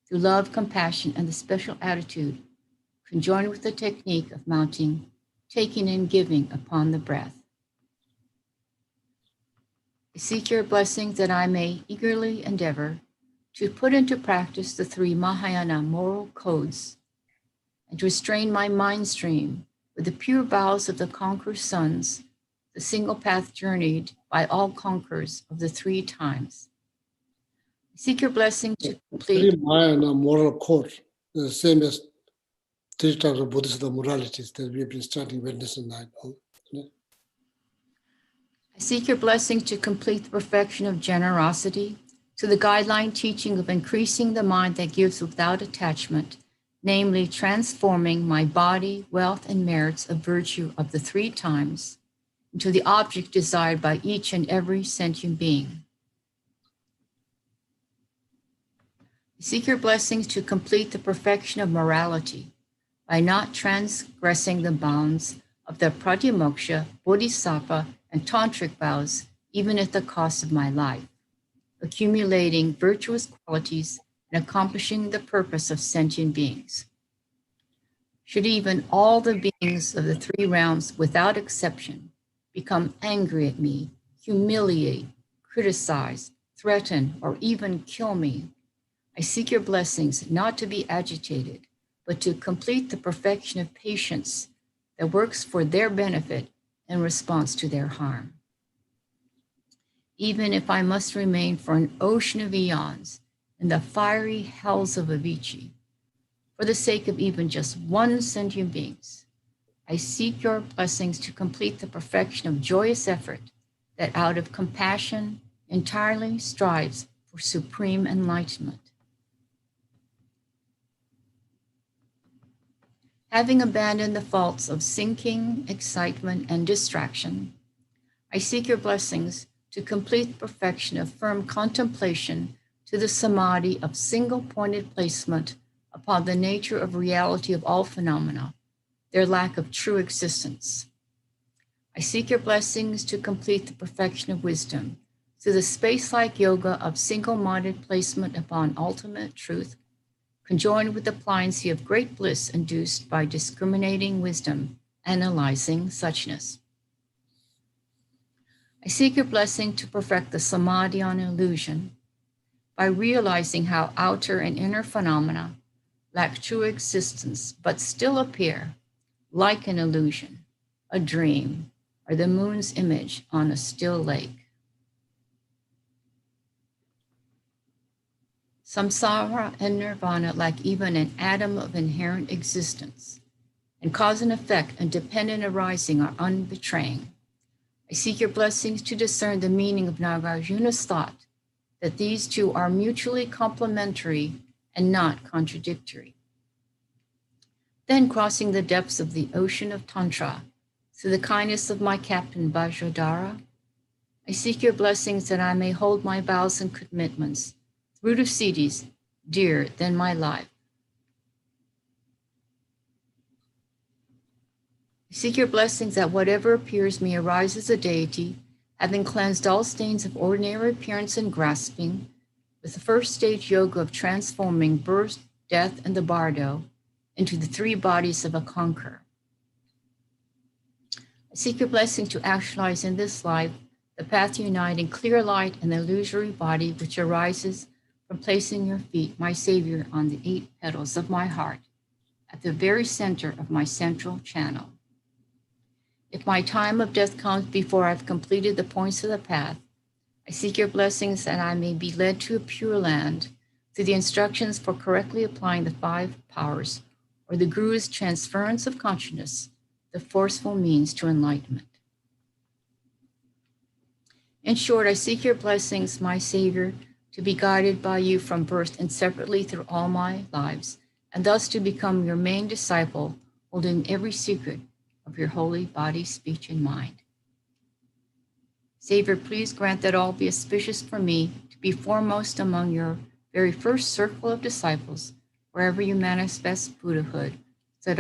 through love, compassion, and the special attitude conjoined with the technique of mounting, taking and giving upon the breath. I seek your blessing that I may eagerly endeavor to put into practice the 3 Mahayana moral codes and to restrain my mind stream with the pure vows of the conqueror's sons, the single path journeyed by all conquerors of the 3 times. I seek your blessing to 3 complete. Mahayana moral code, the same as 3 types of Buddhist moralities that we've been studying Wednesday night. I seek your blessing to complete the perfection of generosity to the guideline teaching of increasing the mind that gives without attachment, namely transforming my body, wealth, and merits of virtue of the 3 times into the object desired by each and every sentient being. I seek your blessings to complete the perfection of morality by not transgressing the bounds of the pratimoksha, bodhisattva, and tantric vows, even at the cost of my life, accumulating virtuous qualities and accomplishing the purpose of sentient beings. Should even all the beings of the 3 realms, without exception, become angry at me, humiliate, criticize, threaten, or even kill me, I seek your blessings not to be agitated, but to complete the perfection of patience that works for their benefit in response to their harm. Even if I must remain for an ocean of eons in the fiery hells of Avicii, for the sake of even just 1 sentient being, I seek your blessings to complete the perfection of joyous effort that out of compassion entirely strives for supreme enlightenment. Having abandoned the faults of sinking, excitement, and distraction, I seek your blessings to complete the perfection of firm contemplation to the samadhi of single-pointed placement upon the nature of reality of all phenomena, their lack of true existence. I seek your blessings to complete the perfection of wisdom through the space-like yoga of single-minded placement upon ultimate truth, conjoined with the pliancy of great bliss induced by discriminating wisdom, analyzing suchness. I seek your blessing to perfect the samadhi on illusion by realizing how outer and inner phenomena lack true existence but still appear like an illusion, a dream, or the moon's image on a still lake. Samsara and nirvana lack even an atom of inherent existence, and cause and effect and dependent arising are unbetraying. I seek your blessings to discern the meaning of Nagarjuna's thought that these 2 are mutually complementary and not contradictory. Then, crossing the depths of the ocean of Tantra, through the kindness of my captain Vajradhara, I seek your blessings that I may hold my vows and commitments, root of Siddhis, dearer than my life. Seek your blessings that whatever appears may arise as a deity, having cleansed all stains of ordinary appearance and grasping, with the first stage yoga of transforming birth, death, and the bardo into the three bodies of a conqueror. I seek your blessing to actualize in this life the path to unite in clear light and the illusory body which arises from placing your feet, my Savior, on the 8 petals of my heart, at the very center of my central channel. If my time of death comes before I've completed the points of the path, I seek your blessings that I may be led to a pure land through the instructions for correctly applying the 5 powers, or the Guru's transference of consciousness, the forceful means to enlightenment. In short, I seek your blessings, my Savior, to be guided by you from birth and separately through all my lives, and thus to become your main disciple, holding every secret of your holy body, speech, and mind. Savior, please grant that all be auspicious for me to be foremost among your very first circle of disciples, wherever you manifest Buddhahood, so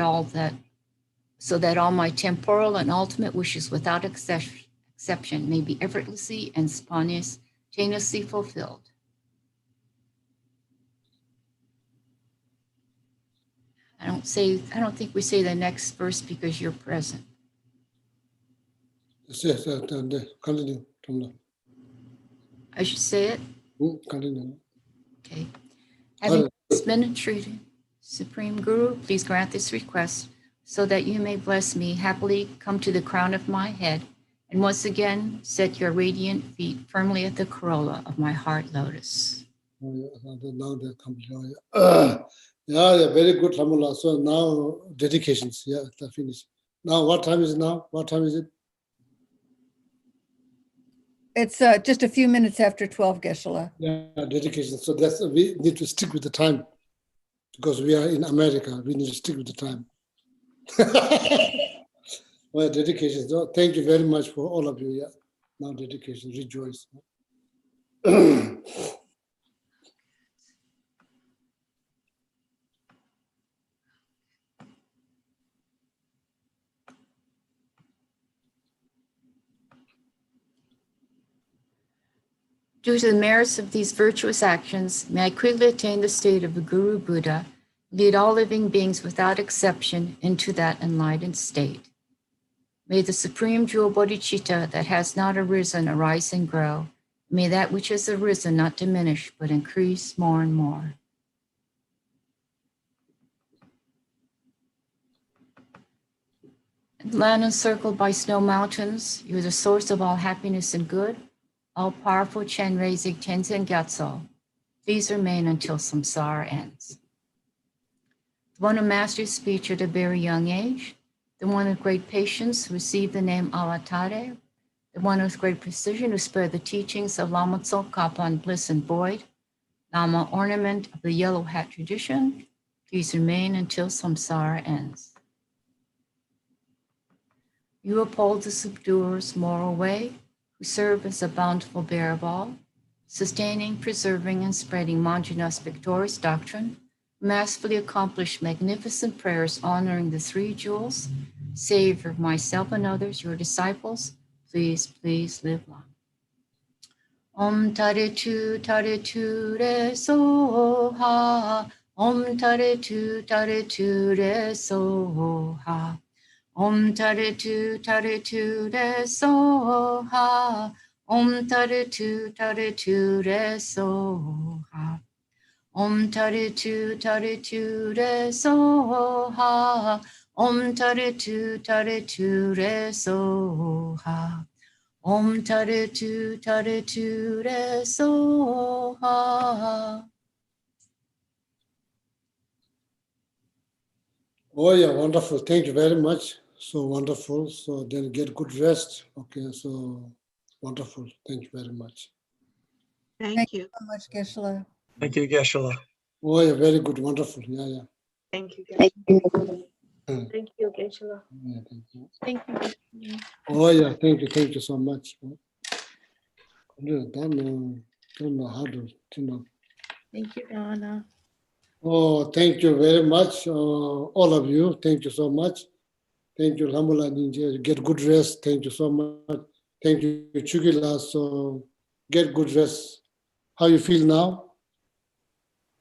that all my temporal and ultimate wishes without exception may be effortlessly and spontaneously fulfilled. I don't think we say the next verse because you're present. Yes, continue. I should say it? Continue. Okay. Having been entreated, Supreme Guru, please grant this request so that you may bless me, happily come to the crown of my head, and once again set your radiant feet firmly at the corolla of my heart lotus. Now they're complete. Yeah, very good, Ramula. So now dedications. Yeah, they're finished. Now, what time is it now? What time is it? It's just a few minutes after 12, Geshe-la. Yeah, dedication. So we need to stick with the time because we are in America. We need to stick with the time. Well, dedication. So thank you very much for all of you. Yeah, now dedication. Rejoice. Due to the merits of these virtuous actions, may I quickly attain the state of a Guru Buddha, lead all living beings without exception into that enlightened state. May the supreme jewel bodhicitta that has not arisen arise and grow. May that which has arisen not diminish, but increase more and more. Land encircled by snow mountains, you are the source of all happiness and good. All-powerful Chenrei Tenzin Gyatso, please remain until samsara ends. The one who mastered speech at a very young age, the one with great patience who received the name Alatare, the one with great precision who spared the teachings of Lama Tsongkhapa on bliss and void, Lama ornament of the yellow hat tradition, please remain until samsara ends. You uphold the subduer's moral way, who serve as a bountiful bearer of all, sustaining, preserving, and spreading Manjunath's victorious doctrine, masterfully accomplish magnificent prayers honoring the 3 jewels, Savior of myself and others, your disciples, please live long. Om Tare Tu Re Soha, Om Tare Tu Re Soha. Om Tare Tu Re Soha. Om Tare Tu Re Soha. Om Tare Tu Re Soha. Om Tare Tu Re Soha. Om Tare Tu Re Soha. Oh yeah, wonderful. Thank you very much. So wonderful. So then get good rest. Okay, so wonderful. Thank you very much. Thank you. So much, Geshe-la. Thank you, Geshe-la. Oh yeah, very good. Wonderful. Yeah. Thank you, Thank Geshe. you. Thank you, Geshe-la. Yeah, thank you. Thank you, Geshe-la. Oh yeah, thank you so much. I don't know how to, Thank you, Donna. Oh, thank you very much, all of you. Thank you so much. Thank you, Lamula Ninja. Get good rest. Thank you so much. Thank you, Chugila. So get good rest. How you feel now?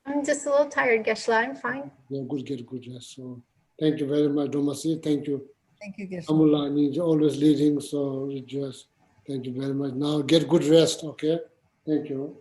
I'm just a little tired, Geshe-la. I'm fine. Yeah, good, get good rest. So thank you very much, Domasi. Thank you. Thank you, Geshe-la. Lamula Ninja, always leading. So just thank you very much. Now get good rest, okay? Thank you.